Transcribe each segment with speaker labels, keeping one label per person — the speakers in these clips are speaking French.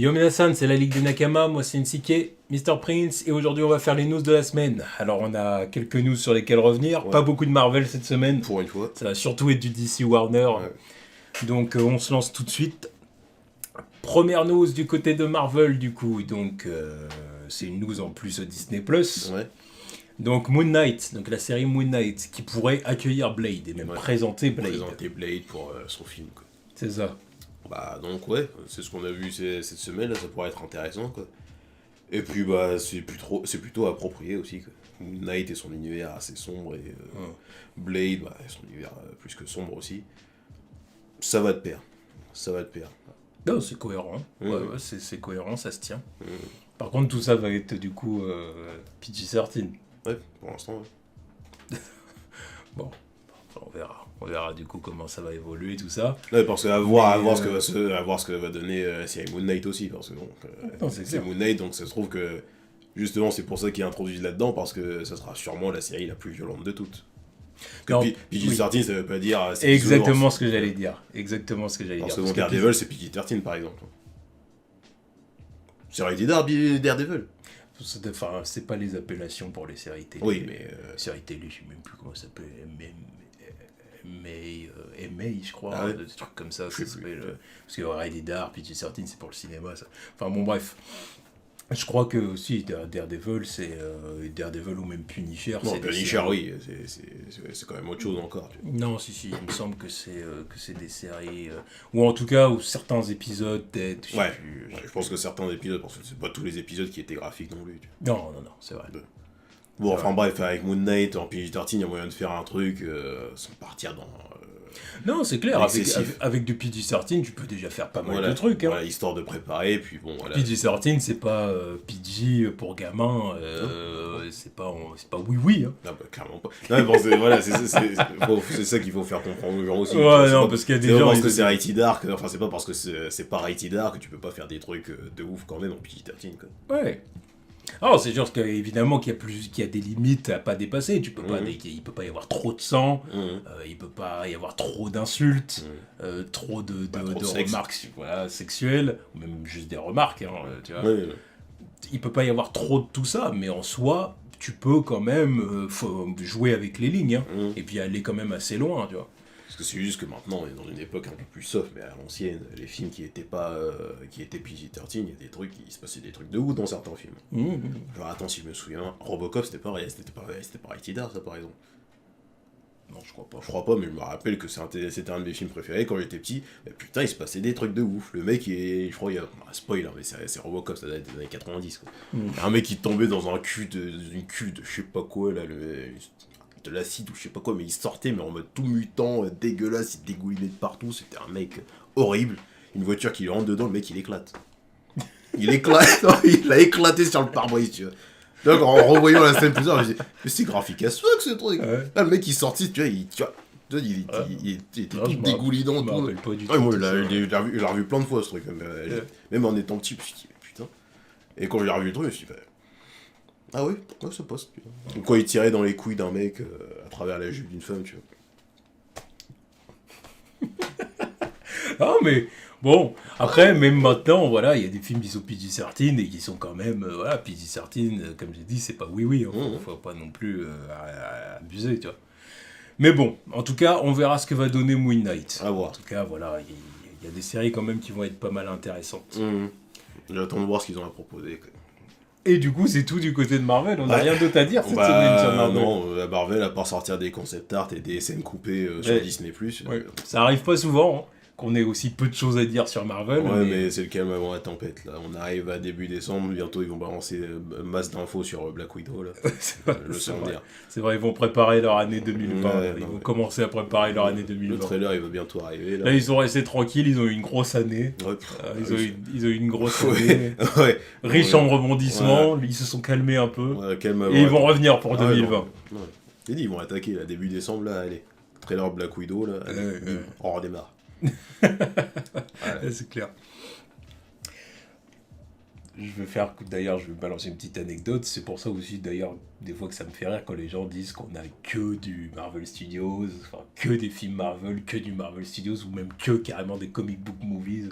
Speaker 1: Yo Minasan, c'est la Ligue des Nakama, moi c'est NCK, Mr. Prince, et aujourd'hui on va faire les news de la semaine. Alors on a quelques news sur lesquelles revenir, pas beaucoup de Marvel cette semaine.
Speaker 2: Pour une fois.
Speaker 1: Ça va surtout être du DC Warner.
Speaker 2: Ouais.
Speaker 1: Donc on se lance tout de suite. Première news du côté de Marvel du coup, donc c'est une news en plus Disney+.
Speaker 2: Ouais.
Speaker 1: Donc Moon Knight, donc la série Moon Knight, qui pourrait accueillir Blade et même présenter Blade.
Speaker 2: Présenter Blade pour son film, quoi.
Speaker 1: C'est ça.
Speaker 2: Bah donc ouais, c'est ce qu'on a vu cette semaine, là, ça pourrait être intéressant, quoi. Et puis bah c'est plutôt approprié aussi, quoi. Moon Knight et son univers assez sombre et Blade, bah, son univers plus que sombre aussi. Ça va de pair. Ça va de pair.
Speaker 1: Non, c'est cohérent.
Speaker 2: Mmh.
Speaker 1: Ouais, c'est cohérent, ça se tient. Par contre, tout ça va être du coup PG-13.
Speaker 2: Ouais, pour l'instant, ouais.
Speaker 1: Bon, on verra. On verra du coup comment ça va évoluer, tout ça.
Speaker 2: Ouais, parce qu'à voir, à voir ce que va donner la série Moon Knight aussi, parce que bon, c'est Moon Knight, donc ça se trouve que justement c'est pour ça qu'il est introduit là-dedans, parce que ça sera sûrement la série la plus violente de toutes. PG-13, ça veut pas dire...
Speaker 1: Exactement ce que j'allais dire. Exactement ce que j'allais dire.
Speaker 2: Parce que Daredevil, c'est PG-13 par exemple. C'est rated Daredevil.
Speaker 1: Enfin, c'est pas les appellations pour les séries télé.
Speaker 2: Oui, mais...
Speaker 1: Séries télé, je sais même plus comment ça s'appelle. MA, je crois,
Speaker 2: ah ouais.
Speaker 1: des trucs comme ça s'appelle, parce que Rated R, PG-13, c'est pour le cinéma, ça. Enfin bon, bref. Je crois que aussi Daredevil, c'est Daredevil ou même Punisher.
Speaker 2: Non, Punisher, oui, c'est quand même autre chose encore. Tu vois.
Speaker 1: Non, si, il me semble que c'est des séries, ou en tout cas, où certains épisodes, peut-être, je sais
Speaker 2: Ouais,
Speaker 1: plus.
Speaker 2: je pense que certains épisodes, parce que c'est pas tous les épisodes qui étaient graphiques non plus. Tu vois.
Speaker 1: Non, c'est vrai.
Speaker 2: Bon, enfin bref, avec Moon Knight, en PG-13, il y a moyen de faire un truc sans partir dans...
Speaker 1: Non, c'est clair,
Speaker 2: excessif.
Speaker 1: avec du PG-13, tu peux déjà faire pas mal
Speaker 2: voilà,
Speaker 1: de trucs. Hein.
Speaker 2: Voilà, histoire de préparer, puis bon, voilà.
Speaker 1: PG-13, c'est pas PG pour gamins, c'est pas oui. Hein.
Speaker 2: Non, bah, clairement pas. Non, mais bon, c'est ça qu'il faut faire comprendre aux gens aussi.
Speaker 1: Ouais, non, parce qu'il y a des gens...
Speaker 2: C'est pas parce que c'est rated R, enfin, c'est pas parce que c'est pas rated R que tu peux pas faire des trucs de ouf quand même en PG-13, quoi.
Speaker 1: Ouais. Alors, c'est juste qu'évidemment qu'il y a des limites à pas dépasser. Tu peux pas, il peut pas y avoir trop de sang, il peut pas y avoir trop d'insultes, trop de remarques sexuelles, ou même juste des remarques, hein, tu vois.
Speaker 2: Ouais.
Speaker 1: Il peut pas y avoir trop de tout ça, mais en soi, tu peux quand même jouer avec les lignes, hein, et puis aller quand même assez loin, tu vois.
Speaker 2: Parce que c'est juste que maintenant on est dans une époque un peu plus soft, mais à l'ancienne, les films qui étaient PG-13, il y a des trucs, il se passait des trucs de ouf dans certains films. Genre attends, si je me souviens, Robocop c'était pas rated R, ça par exemple.
Speaker 1: Non, je crois pas.
Speaker 2: Je crois pas, mais je me rappelle que c'était un de mes films préférés quand j'étais petit. Mais putain, il se passait des trucs de ouf. Le mec, je crois, il y a... spoil, hein, mais c'est Robocop, ça date des années 90, quoi. Un mec qui tombait dans une cuve de je sais pas quoi, là, de l'acide ou je sais pas quoi, mais il sortait, mais en mode tout mutant, dégueulasse, il dégoulinait de partout. C'était un mec horrible. Une voiture qui lui rentre dedans, le mec, il éclate. Il a éclaté sur le pare-brise, tu vois. Donc en revoyant la scène plusieurs, je me dis, mais c'est graphique à ce fuck ce truc.
Speaker 1: Ouais.
Speaker 2: Là, le mec il sortit, tu vois, il était tout dégoulinant.
Speaker 1: Je me rappelle pas du tout.
Speaker 2: Ouais, moi, je l'ai revu plein de fois ce truc. Même en étant petit, je me suis dit, mais putain. Et quand j'ai revu le truc, je me suis dit, ah oui, ouais, ça passe. Donc quand il tirait dans les couilles d'un mec à travers la jupe d'une femme, tu vois.
Speaker 1: Ah, mais bon, après, même maintenant, voilà, il y a des films qui sont PG-13 et qui sont quand même, voilà, PG-13, comme j'ai dit, c'est pas oui, hein, faut pas non plus abuser, tu vois. Mais bon, en tout cas, on verra ce que va donner Moon Knight.
Speaker 2: À voir.
Speaker 1: En tout cas, voilà, il y a des séries quand même qui vont être pas mal intéressantes.
Speaker 2: J'attends de voir ce qu'ils ont à proposer, quoi.
Speaker 1: Et du coup, c'est tout du côté de Marvel, on n'a rien d'autre à dire cette semaine sur Marvel.
Speaker 2: Non, Marvel, à part sortir des concept art et des scènes coupées sur Disney+.
Speaker 1: Ça arrive pas souvent, hein, qu'on ait aussi peu de choses à dire sur Marvel.
Speaker 2: Ouais, mais c'est le calme avant la tempête, là. On arrive à début décembre, bientôt ils vont balancer masse d'infos sur Black Widow, là.
Speaker 1: C'est vrai, ils vont préparer leur année 2020. Ils vont commencer à préparer leur année 2020.
Speaker 2: Le trailer, il va bientôt arriver, là.
Speaker 1: Là, ils sont restés tranquilles, ils ont eu une grosse année.
Speaker 2: Ouais,
Speaker 1: ils ont eu une grosse année. Riche en rebondissements, ils se sont calmés un peu. Et ils vont revenir pour 2020.
Speaker 2: J'ai dit, ils vont attaquer, là, début décembre, là, allez. Trailer Black Widow, là, on redémarre.
Speaker 1: C'est clair. Je vais balancer une petite anecdote. C'est pour ça aussi, d'ailleurs, des fois que ça me fait rire quand les gens disent qu'on a que du Marvel Studios, enfin, que des films Marvel, que du Marvel Studios, ou même que carrément des comic book movies.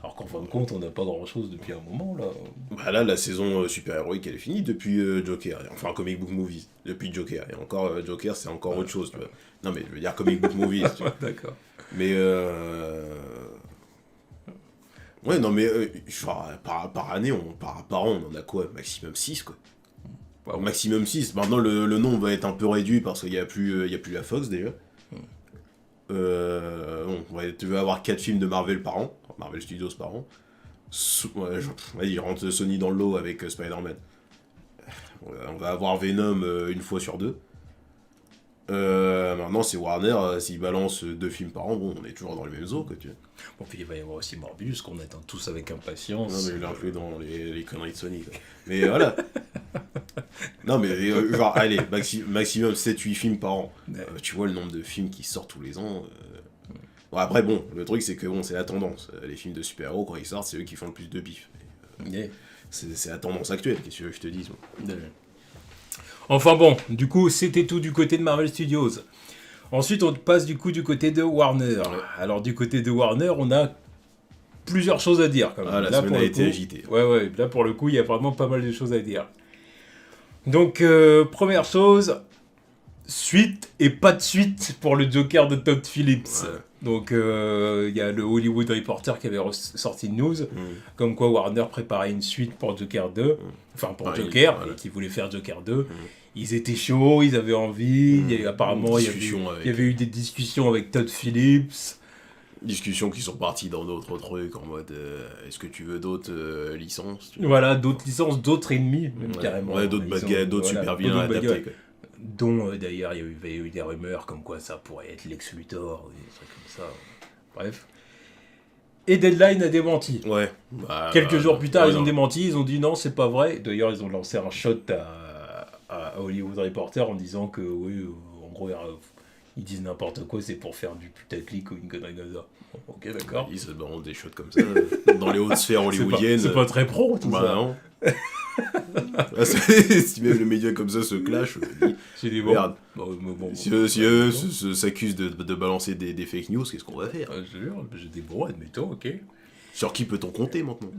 Speaker 1: Alors qu'en fin de compte, on n'a pas grand-chose depuis un moment, là.
Speaker 2: Bah là, la saison super-héroïque, elle est finie depuis Joker. Enfin, comic book movies. Depuis Joker. Et encore, Joker, c'est encore autre chose, tu vois. Non, mais je veux dire comic book movies, tu vois.
Speaker 1: D'accord.
Speaker 2: Mais ouais, non, mais par année, par an, on en a quoi? Maximum 6, quoi.
Speaker 1: Ouais.
Speaker 2: Maximum 6. Maintenant, le nom va être un peu réduit parce qu'il n'y a plus la Fox, déjà. Bon, ouais, tu vas avoir 4 films de Marvel par an. Marvel Studios par an. Ouais, vas-y, rentre Sony dans le lot avec Spider-Man. On va avoir Venom une fois sur deux. Maintenant, c'est Warner, s'ils balancent 2 films par an, bon, on est toujours dans le même zoo, quoi, tu vois.
Speaker 1: Bon, puis il va y avoir aussi Morbius, qu'on attend tous avec impatience.
Speaker 2: Non, mais il est inclus dans les conneries de Sony, quoi. Mais voilà. Non, mais genre, allez, maximum 7-8 films par an. Tu vois le nombre de films qui sortent tous les ans. Bon, après, bon, le truc, c'est que bon, c'est la tendance. Les films de super-héros, quand ils sortent, c'est eux qui font le plus de bif. C'est la tendance actuelle, qu'est-ce que je te dise, moi.
Speaker 1: Enfin bon, du coup, c'était tout du côté de Marvel Studios. Ensuite, on passe du coup du côté de Warner. Alors, du côté de Warner, on a plusieurs choses à dire, quand même.
Speaker 2: Ah, la semaine a été agitée.
Speaker 1: Ouais, là, pour le coup, il y a vraiment pas mal de choses à dire. Donc, première chose, suite et pas de suite pour le Joker de Todd Phillips.
Speaker 2: Ouais.
Speaker 1: Donc, il y a le Hollywood Reporter qui avait sorti une news, comme quoi Warner préparait une suite pour Joker 2, enfin pour Joker, et qui voulait faire Joker 2. Ils étaient chauds, ils avaient envie, apparemment il y avait eu des discussions avec Todd Phillips.
Speaker 2: Discussions qui sont parties dans d'autres trucs, en mode est-ce que tu veux d'autres licences
Speaker 1: Voilà, d'autres licences, d'autres ennemis, même carrément.
Speaker 2: Ouais, d'autres bad guys, d'autres super vilains adaptés, quoi.
Speaker 1: Dont d'ailleurs il y avait eu des rumeurs comme quoi ça pourrait être Lex Luthor ou des trucs comme ça. Bref. Et Deadline a démenti.
Speaker 2: Ouais.
Speaker 1: Quelques jours plus tard, ils ont démenti, ils ont dit non, c'est pas vrai. D'ailleurs, ils ont lancé un shot à Hollywood Reporter en disant que, oui, en gros, ils disent n'importe quoi, c'est pour faire du putaclic ou une connerie comme ça. Bon, ok, d'accord.
Speaker 2: Ils se balancent des shots comme ça dans les hautes sphères hollywoodiennes.
Speaker 1: C'est pas très pro, tout ça.
Speaker 2: Non. Si même les médias comme ça se clashent,
Speaker 1: C'est des
Speaker 2: merde.
Speaker 1: Bon,
Speaker 2: si eux s'accusent de balancer des fake news, qu'est-ce qu'on va faire?
Speaker 1: Je jure, j'ai des bons, admettons, ok.
Speaker 2: Sur qui peut-on compter maintenant?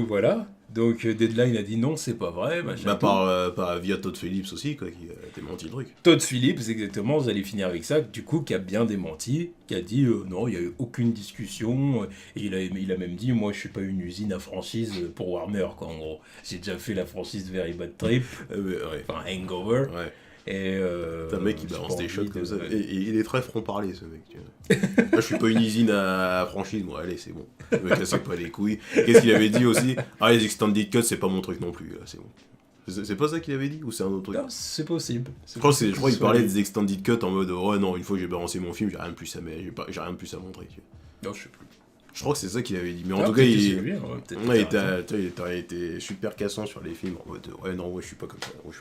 Speaker 1: Voilà. Donc Deadline a dit non, c'est pas vrai.
Speaker 2: Par via Todd Phillips aussi, quoi, qui a démenti le truc.
Speaker 1: Todd Phillips, exactement, vous allez finir avec ça, du coup, qui a bien démenti, qui a dit non, il n'y a eu aucune discussion, et il a même dit, moi je suis pas une usine à franchise pour Warner, quoi, en gros. J'ai déjà fait la franchise Very Bad Trip, enfin Hangover, et
Speaker 2: t'as un mec qui balance des shots comme ça, et il est très franc-parler, ce mec, tu vois. Moi je suis pas une usine à franchise, moi, allez, c'est bon. Je me cassez pas les couilles. Qu'est-ce qu'il avait dit aussi? Ah, les extended cuts, c'est pas mon truc non plus, là, c'est bon. C'est pas ça qu'il avait dit ou c'est un autre truc?
Speaker 1: Non, c'est possible.
Speaker 2: Je crois qu'il parlait des extended cuts en mode ouais, non, une fois que j'ai balancé mon film, j'ai rien de plus à montrer. Tu vois.
Speaker 1: Non, je sais plus.
Speaker 2: Je crois que c'est ça qu'il avait dit. Mais en tout cas, il
Speaker 1: était
Speaker 2: était super cassant sur les films en mode ouais, non, ouais, je suis pas comme ça. Je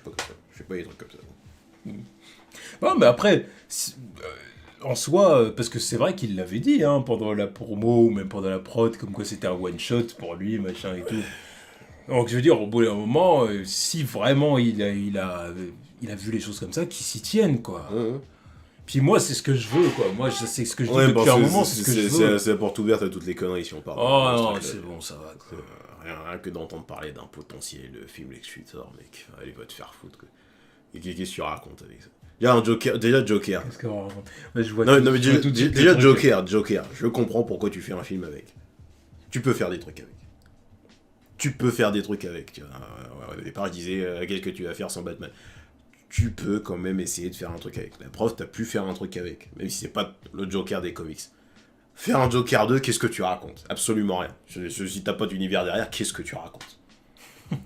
Speaker 2: fais pas des trucs comme ça.
Speaker 1: Non, mais après, en soi, parce que c'est vrai qu'il l'avait dit pendant la promo ou même pendant la prod, comme quoi c'était un one-shot pour lui, machin et tout. Donc je veux dire, au bout d'un moment, si vraiment il a vu les choses comme ça, qu'il s'y tienne, quoi. Puis moi, c'est ce que je veux, quoi. Moi, c'est ce que je dis depuis un moment, c'est ce que je veux.
Speaker 2: C'est la porte ouverte à toutes les conneries si on parle.
Speaker 1: Oh non, c'est bon, ça va, quoi.
Speaker 2: Rien que d'entendre parler d'un potentiel film Lex Luthor, mec. Allez, va te faire foutre, quoi. Et qu'est-ce que tu racontes avec ça? Il y a un Joker, déjà Joker.
Speaker 1: Qu'est-ce qu'on raconte? Je vois
Speaker 2: non, mais déjà Joker, je comprends pourquoi tu fais un film avec. Tu peux faire des trucs avec. Tu vois. Au départ, je disais, qu'est-ce que tu vas faire sans Batman? Tu peux quand même essayer de faire un truc avec. La preuve, t'as pu faire un truc avec, même si c'est pas le Joker des comics. Faire un Joker 2, qu'est-ce que tu racontes? Absolument rien. Si t'as pas d'univers derrière, qu'est-ce que tu racontes?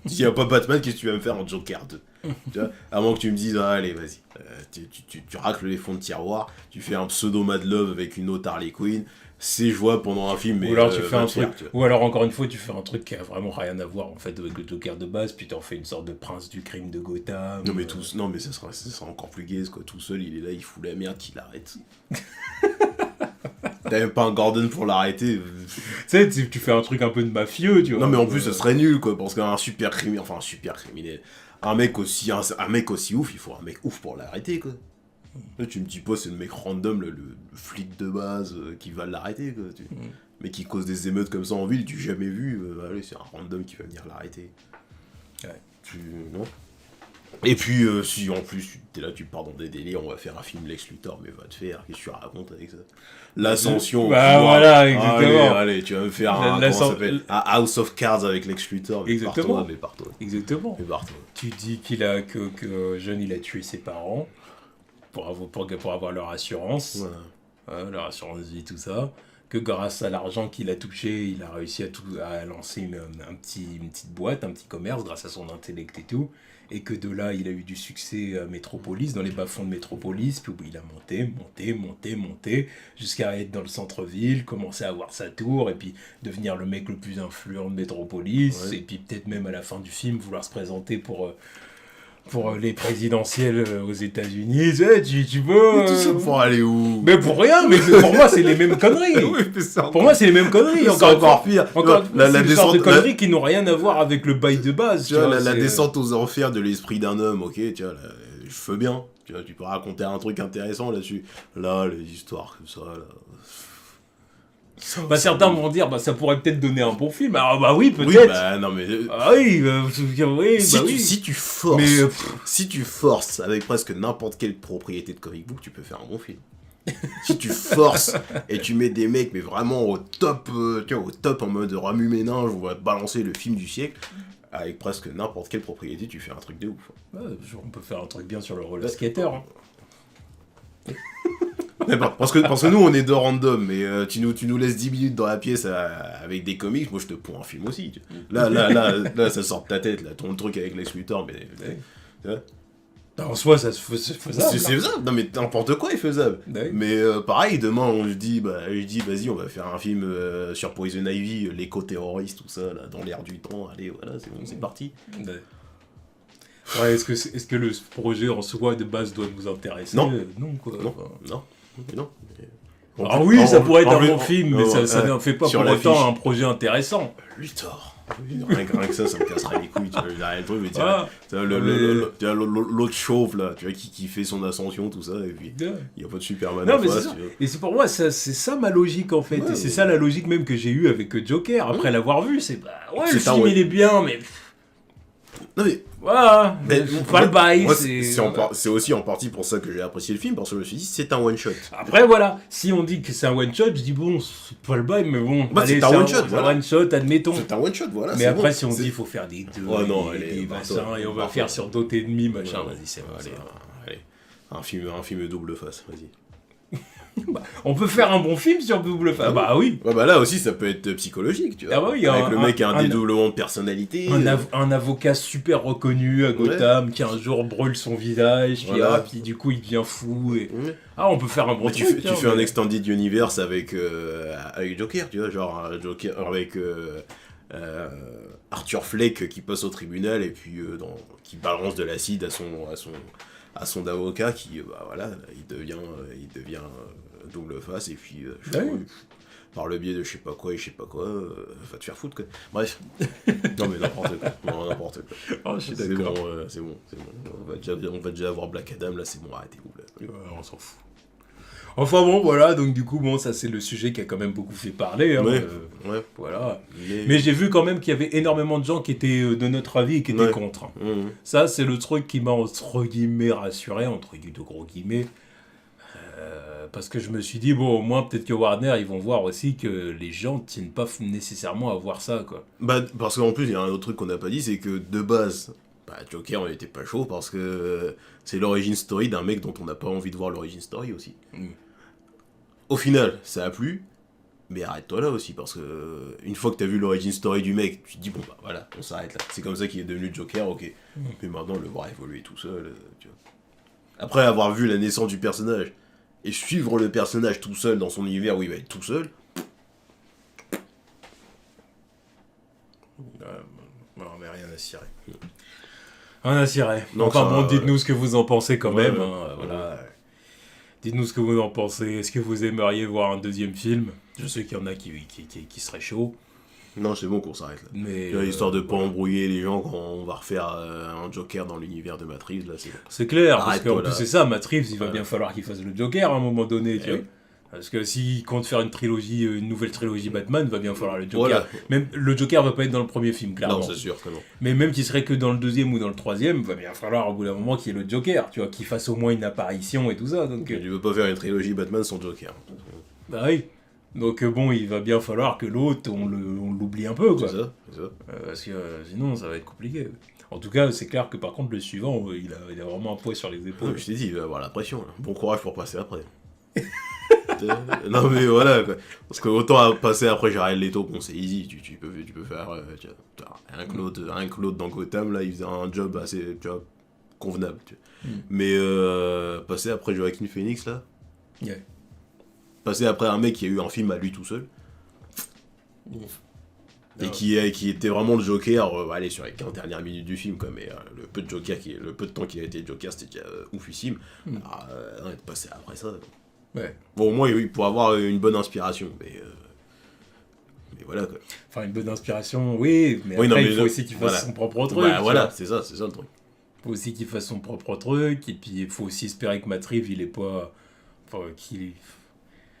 Speaker 2: S'il y a pas Batman, qu'est-ce que tu vas me faire en Joker 2? Tu vois, à moins que tu me dises, allez, vas-y, tu racles les fonds de tiroir, tu fais un pseudo Mad Love avec une autre Harley Quinn, c'est jouable pendant un film, mais
Speaker 1: ou alors tu fais un truc, ou alors encore une fois tu fais un truc qui a vraiment rien à voir en fait avec le Joker de base, puis t'en fais une sorte de prince du crime de Gotham.
Speaker 2: Non mais ça sera encore plus gaze, quoi. Tout seul il est là, il fout la merde, il l'arrête. T'as même pas un Gordon pour l'arrêter.
Speaker 1: Tu sais, tu fais un truc un peu de mafieux, tu vois.
Speaker 2: Non mais en plus ça serait nul, quoi, parce qu'un super criminel, un mec aussi ouf, il faut un mec ouf pour l'arrêter, quoi. Là, tu me dis pas c'est le mec random, le flic de base qui va l'arrêter, quoi. mais qui cause des émeutes comme ça en ville, tu jamais vu, allez, c'est un random qui va venir l'arrêter.
Speaker 1: Ouais.
Speaker 2: Non. Et puis, si en plus, t'es là, tu pars dans des délires, on va faire un film Lex Luthor, mais va te faire, qu'est-ce que tu racontes avec ça? L'ascension.
Speaker 1: Bah voilà, exactement.
Speaker 2: Allez, tu vas me faire un House of Cards avec Lex Luthor, mais
Speaker 1: exactement.
Speaker 2: Pars-toi.
Speaker 1: Exactement.
Speaker 2: Mais pars-toi.
Speaker 1: Tu dis que Jeune, il a tué ses parents pour avoir leur assurance.
Speaker 2: Voilà.
Speaker 1: Leur assurance vie, tout ça. Que grâce à l'argent qu'il a touché, il a réussi à lancer une petite boîte, un petit commerce, grâce à son intellect et tout. Et que de là, il a eu du succès à Métropolis, dans les bas-fonds de Métropolis, puis il a monté, jusqu'à être dans le centre-ville, commencer à avoir sa tour, et puis devenir le mec le plus influent de Métropolis, et puis peut-être même à la fin du film, vouloir se présenter pour les présidentielles aux États-Unis. Tu veux...
Speaker 2: Mais tout ça pour aller où?
Speaker 1: Mais pour rien, mais pour moi, c'est les mêmes conneries.
Speaker 2: Oui,
Speaker 1: pour moi, c'est les mêmes conneries.
Speaker 2: C'est encore pire.
Speaker 1: La descente de conneries qui n'ont rien à voir avec le bail de base.
Speaker 2: Tu vois, la descente aux enfers de l'esprit d'un homme, ok, tu vois, je veux bien. Tu vois, tu peux raconter un truc intéressant là-dessus. Là, les histoires comme ça, là...
Speaker 1: certains vont dire, ça pourrait peut-être donner un bon film. Alors, oui, peut-être.
Speaker 2: Oui, non, mais... Si tu forces, si tu forces avec presque n'importe quelle propriété de comic book, tu peux faire un bon film. Si tu forces et tu mets des mecs, mais vraiment au top, en mode remue ménage, on va te balancer le film du siècle, avec presque n'importe quelle propriété, tu fais un truc de ouf.
Speaker 1: On peut faire un truc bien sur le roller skater. Hein.
Speaker 2: Mais bon, parce que nous on est deux random, mais tu nous laisses 10 minutes dans la pièce avec des comics, moi je te ponds un film aussi. Là ça sort de ta tête, là, ton truc avec Lex Luthor, mais...
Speaker 1: En soi, c'est faisable.
Speaker 2: C'est faisable, non mais n'importe quoi est faisable.
Speaker 1: Ouais.
Speaker 2: Mais pareil, demain on dit, vas-y, on va faire un film sur Poison Ivy, l'éco-terroriste, tout ça, là, dans l'air du temps, allez, voilà, c'est bon, c'est parti.
Speaker 1: Ouais, est-ce que le projet en soi de base doit nous intéresser?
Speaker 2: Non.
Speaker 1: Non, quoi.
Speaker 2: Non.
Speaker 1: Ah oui, ça pourrait être un bon film, mais ça ne fait pas pour autant un projet intéressant.
Speaker 2: Luthor. Rien que ça me casserait les couilles, tu vois, derrière le truc, mais tu vois, l'autre chauve là, tu vois, qui fait son ascension, tout ça, et puis il n'y a pas de Superman en face.
Speaker 1: Et c'est pour moi, c'est ça ma logique en fait, et c'est ça la logique même que j'ai eue avec Joker, après l'avoir vu, c'est le film il est bien, mais...
Speaker 2: Non mais...
Speaker 1: Voilà, pas le bail,
Speaker 2: c'est aussi en partie pour ça que j'ai apprécié le film, parce que je me suis dit, c'est un one-shot.
Speaker 1: Après voilà, si on dit que c'est un one-shot, je dis bon, c'est pas le bail, mais bon,
Speaker 2: allez, c'est un one-shot,
Speaker 1: voilà. One-shot, admettons.
Speaker 2: C'est un one-shot, voilà.
Speaker 1: Mais après, si on dit qu'il faut faire des deux, des machins, et on va faire sur d'autres ennemis, machin, vas-y, c'est bon.
Speaker 2: Allez, un film double face, vas-y.
Speaker 1: On peut faire un bon film sur double face. Oui.
Speaker 2: Là aussi ça peut être psychologique, tu vois. Avec le mec qui a un dédoublement de personnalité.
Speaker 1: Un avocat super reconnu à Gotham qui un jour brûle son visage, puis du coup il devient fou. On peut faire un bon truc.
Speaker 2: Tu fais un extended universe avec Joker, tu vois, genre Joker avec Arthur Fleck qui passe au tribunal et puis qui balance de l'acide à son avocat qui il devient double face et puis par le biais de je sais pas quoi va te faire foutre quoi. Bref. Non mais n'importe quoi. Je suis d'accord. C'est bon. On va déjà avoir Black Adam là, c'est bon, arrêtez-vous là.
Speaker 1: On s'en fout. Enfin bon, voilà, donc du coup, ça c'est le sujet qui a quand même beaucoup fait parler. Hein, voilà. Mais j'ai vu quand même qu'il y avait énormément de gens qui étaient de notre avis et qui étaient contre. Ça, c'est le truc qui m'a entre guillemets rassuré, entre de gros guillemets. Parce que je me suis dit, bon, au moins peut-être que Warner, ils vont voir aussi que les gens tiennent pas nécessairement à voir ça, quoi.
Speaker 2: Parce qu'en plus, il y a un autre truc qu'on n'a pas dit, c'est que de base, Joker, on était pas chaud parce que c'est l'origin story d'un mec dont on n'a pas envie de voir l'origin story aussi. Au final, ça a plu, mais arrête-toi là aussi, parce que une fois que t'as vu l'origin story du mec, tu te dis, bon voilà, on s'arrête là. C'est comme ça qu'il est devenu Joker, ok. Mais maintenant, le voir évoluer tout seul, tu vois. Après avoir vu la naissance du personnage, et suivre le personnage tout seul dans son univers où il va être tout seul...
Speaker 1: Non, mais rien à cirer. Rien à cirer. Enfin bon, dites-nous ce que vous en pensez quand même. Voilà. Dites-nous ce que vous en pensez. Est-ce que vous aimeriez voir un deuxième film? Je sais qu'il y en a qui seraient chauds.
Speaker 2: Non, c'est bon qu'on s'arrête là.
Speaker 1: Mais
Speaker 2: histoire de pas embrouiller les gens quand on va refaire un Joker dans l'univers de Matrix, là, c'est bon.
Speaker 1: C'est clair, parce qu'en plus c'est ça, Matrix, il va bien falloir qu'il fasse le Joker à un moment donné, tu vois. Parce que s'il compte faire une nouvelle trilogie Batman, va bien falloir le Joker.
Speaker 2: Voilà.
Speaker 1: Même le Joker va pas être dans le premier film, clairement.
Speaker 2: Non, c'est sûr que non.
Speaker 1: Mais même qu'il serait que dans le deuxième ou dans le troisième, va bien falloir au bout d'un moment qu'il y ait le Joker, tu vois, qu'il fasse au moins une apparition et tout ça. Donc,
Speaker 2: Tu veux pas faire une trilogie Batman sans Joker.
Speaker 1: bah oui. Donc bon, il va bien falloir que l'autre, on l'oublie un peu, quoi.
Speaker 2: C'est ça.
Speaker 1: Parce que sinon, ça va être compliqué. En tout cas, c'est clair que par contre, le suivant, il a vraiment un poids sur les épaules.
Speaker 2: Je t'ai dit, il va avoir la pression. Là. Bon courage pour passer après. Non mais voilà quoi. Parce que autant à passer après Jared Leto, bon c'est easy, tu peux faire un Claude dans Gotham là, il faisait un job assez convenable. Tu vois. Mais passer après Joaquin Phoenix là,
Speaker 1: Yeah.
Speaker 2: passer après un mec qui a eu un film à lui tout seul. Et qui était vraiment le Joker, allez, sur les 15 dernières minutes du film, quoi, mais le peu de temps qu'il a été Joker, c'était déjà oufissime. Non, de passer après ça.
Speaker 1: Ouais.
Speaker 2: Bon, au moins, oui, pour avoir une bonne inspiration, mais voilà, quoi.
Speaker 1: Enfin, une bonne inspiration, oui, mais
Speaker 2: Oui,
Speaker 1: après,
Speaker 2: non, mais
Speaker 1: il faut aussi qu'il fasse son propre truc.
Speaker 2: Bah, voilà,
Speaker 1: vois.
Speaker 2: c'est ça le truc.
Speaker 1: Il faut aussi qu'il fasse son propre truc, et puis il faut aussi espérer que Matt Reeves, il est pas... Enfin, qu'il...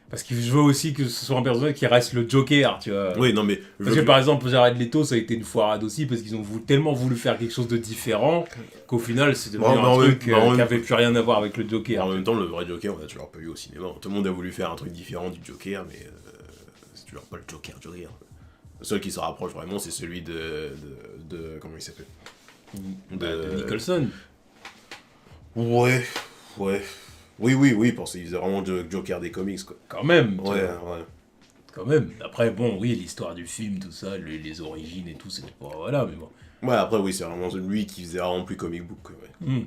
Speaker 1: Parce que je veux aussi que ce soit un personnage qui reste le Joker, tu vois.
Speaker 2: Oui, non, mais...
Speaker 1: Parce que par exemple, Jared Leto, ça a été une foirade aussi, parce qu'ils ont tellement voulu faire quelque chose de différent, qu'au final, c'est devenu un truc qui avait plus rien à voir avec le Joker.
Speaker 2: En même temps, le vrai Joker, on a toujours pas eu au cinéma. Tout le monde a voulu faire un truc différent du Joker, mais c'est toujours pas le Joker. Le seul qui se rapproche vraiment, c'est celui de comment il s'appelle
Speaker 1: de Nicholson.
Speaker 2: Ouais. Oui, parce qu'il faisait vraiment le Joker des comics, quoi.
Speaker 1: Quand même.
Speaker 2: Ouais.
Speaker 1: Quand même. Après, bon, oui, l'histoire du film, tout ça, les origines et tout, c'était pas... Voilà, mais bon.
Speaker 2: Ouais, après, oui, c'est vraiment lui qui faisait vraiment plus comic book, quoi, ouais.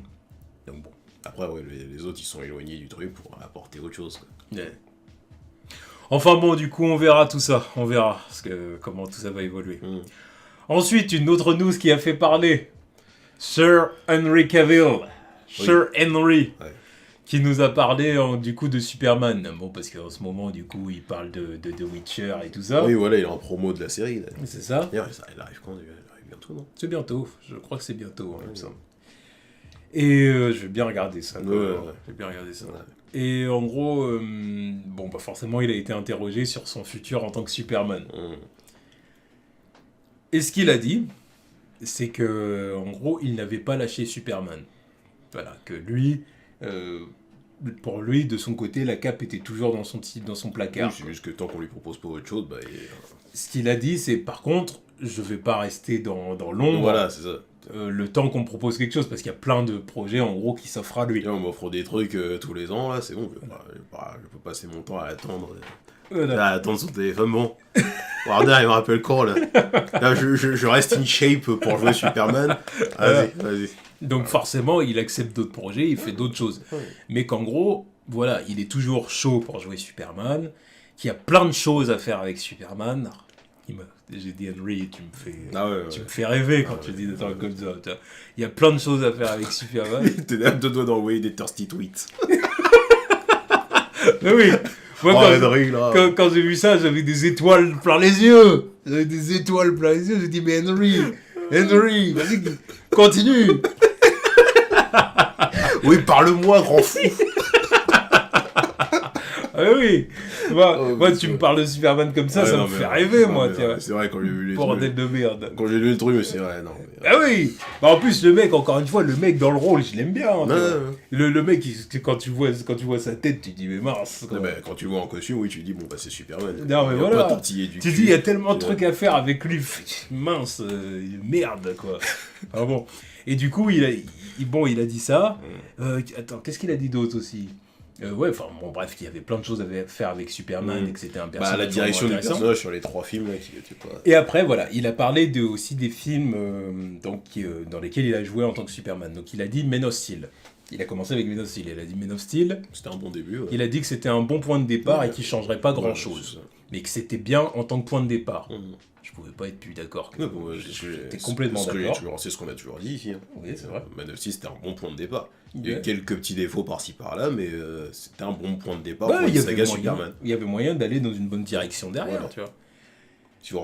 Speaker 1: Donc bon.
Speaker 2: Après, ouais, les autres, ils sont éloignés du truc pour apporter autre chose, quoi.
Speaker 1: Ouais. Enfin bon, du coup, on verra tout ça. On verra comment tout ça va évoluer. Ensuite, une autre news qui a fait parler. Sir Henry Cavill. Sir Henry.
Speaker 2: Ouais.
Speaker 1: Qui nous a parlé du coup de Superman. Bon, parce qu'en ce moment, du coup, il parle de The Witcher et tout ça.
Speaker 2: Oui, voilà, il est en promo de la série, là.
Speaker 1: C'est ça.
Speaker 2: D'ailleurs, il arrive quand? Il arrive bientôt, non?
Speaker 1: C'est bientôt. Je crois que c'est bientôt, il me semble. Et je vais bien regarder ça.
Speaker 2: Ouais.
Speaker 1: Je vais bien regarder ça.
Speaker 2: Ouais.
Speaker 1: Et en gros, bon, bah forcément, il a été interrogé sur son futur en tant que Superman. Et ce qu'il a dit, c'est que, en gros, il n'avait pas lâché Superman. Voilà, que lui, pour lui, de son côté, la cape était toujours dans son placard.
Speaker 2: Oui, c'est juste que tant qu'on lui propose pas autre chose, bah...
Speaker 1: Ce qu'il a dit, c'est, par contre, je vais pas rester dans l'ombre.
Speaker 2: Voilà, c'est ça.
Speaker 1: Le temps qu'on me propose quelque chose, parce qu'il y a plein de projets, en gros, qui s'offrent à lui.
Speaker 2: Là, on m'offre des trucs tous les ans, là, c'est bon, je peux passer mon temps à attendre.
Speaker 1: Voilà.
Speaker 2: À attendre son téléphone, bon. Warner, il me rappelle quand, là. Là, je reste in shape pour jouer Superman. Vas-y.
Speaker 1: Donc forcément, il accepte d'autres projets, il fait d'autres choses. Mais qu'en gros, voilà, il est toujours chaud pour jouer Superman, qu'il y a plein de choses à faire avec Superman. J'ai dit Henry, tu me fais rêver quand tu dis des trucs comme ça. Il y a plein de choses à faire avec Superman.
Speaker 2: T'es à deux doigts d'envoyer des thirsty tweets.
Speaker 1: Mais oui, moi quand j'ai vu ça, j'avais des étoiles plein les yeux. J'ai dit, mais Henry, vas-y, continue.
Speaker 2: Oui, parle-moi, grand fou.
Speaker 1: Ah oui, moi tu me parles de Superman comme ça, ça me fait rêver, moi, tu vois.
Speaker 2: C'est vrai, quand j'ai vu les
Speaker 1: Bordel de merde.
Speaker 2: Quand j'ai lu le truc, mais c'est vrai, non.
Speaker 1: Ah oui. Bah, en plus, le mec, encore une fois, le mec dans le rôle, je l'aime bien. Le mec, quand tu vois sa tête, tu te dis, mais mince.
Speaker 2: Quand tu le vois en costume, oui, tu dis, bon, bah c'est Superman.
Speaker 1: Non, mais voilà.
Speaker 2: Tu
Speaker 1: dis, il y a tellement de trucs à faire avec lui. Mince, merde, quoi. Ah bon. Et du coup, il a dit ça. Attends, qu'est-ce qu'il a dit d'autre aussi? Bref, il y avait plein de choses à faire avec Superman et que c'était un personnage.
Speaker 2: La direction du personnage sur les 3 films là, qui était pas.
Speaker 1: Et après, voilà, il a parlé aussi des films dans lesquels il a joué en tant que Superman. Donc il a dit Man of Steel. Il a commencé avec Man of Steel. Il a dit Man of Steel.
Speaker 2: C'était un bon début. Ouais.
Speaker 1: Il a dit que c'était un bon point de départ et qu'il changerait pas grand chose. Mais que c'était bien en tant que point de départ. Je pouvais pas être plus d'accord. J'étais complètement d'accord.
Speaker 2: C'est ce qu'on a toujours dit ici.
Speaker 1: Oui, c'est vrai.
Speaker 2: Man of Steel, c'était un bon point de départ. Il y a eu quelques petits défauts par-ci par-là, mais c'était un bon point de départ pour une saga Superman.
Speaker 1: Il y avait moyen d'aller dans une bonne direction derrière, tu vois.
Speaker 2: Si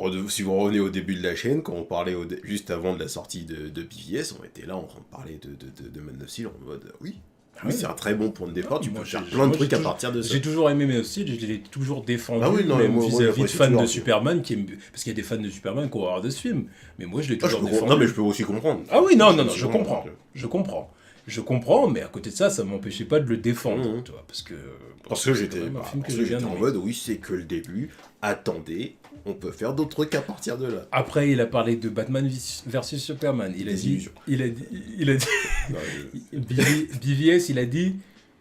Speaker 2: vous revenez au début de la chaîne, quand on parlait juste avant de la sortie de BVS, on était là en train de parler de Man of Steel en mode oui, Oui, c'est un très bon point de départ, tu
Speaker 1: Moi,
Speaker 2: peux faire
Speaker 1: j'ai-
Speaker 2: plein de
Speaker 1: moi,
Speaker 2: trucs
Speaker 1: j'ai
Speaker 2: à
Speaker 1: toujours-
Speaker 2: partir de ça.
Speaker 1: J'ai toujours aimé Man of Steel, je l'ai toujours défendu,
Speaker 2: Ah oui, non,
Speaker 1: même
Speaker 2: moi,
Speaker 1: vis-à-vis de
Speaker 2: j'apprécie
Speaker 1: fans de
Speaker 2: toujours,
Speaker 1: Superman, parce qu'il y a des fans de Superman qui ont horreur de ce film, mais moi je l'ai
Speaker 2: Ah, je
Speaker 1: toujours
Speaker 2: peux
Speaker 1: défendu.
Speaker 2: non, mais je peux aussi comprendre.
Speaker 1: Ah oui, non,
Speaker 2: peux
Speaker 1: je
Speaker 2: aussi
Speaker 1: comprends,
Speaker 2: comprendre.
Speaker 1: je comprends, mais à côté de ça, ça m'empêchait pas de le défendre,
Speaker 2: Mhm.
Speaker 1: tu vois, parce que
Speaker 2: Parce que
Speaker 1: c'est
Speaker 2: j'étais
Speaker 1: quand même un film que
Speaker 2: parce
Speaker 1: j'ai
Speaker 2: que
Speaker 1: bien
Speaker 2: j'étais en
Speaker 1: aimé.
Speaker 2: mode, oui, c'est que le début, attendez, on peut faire d'autres trucs à partir de là.
Speaker 1: Après, il a parlé de Batman versus Superman. Il a
Speaker 2: Des
Speaker 1: dit,
Speaker 2: illusions.
Speaker 1: il a dit,
Speaker 2: Non,
Speaker 1: BVS, il a dit,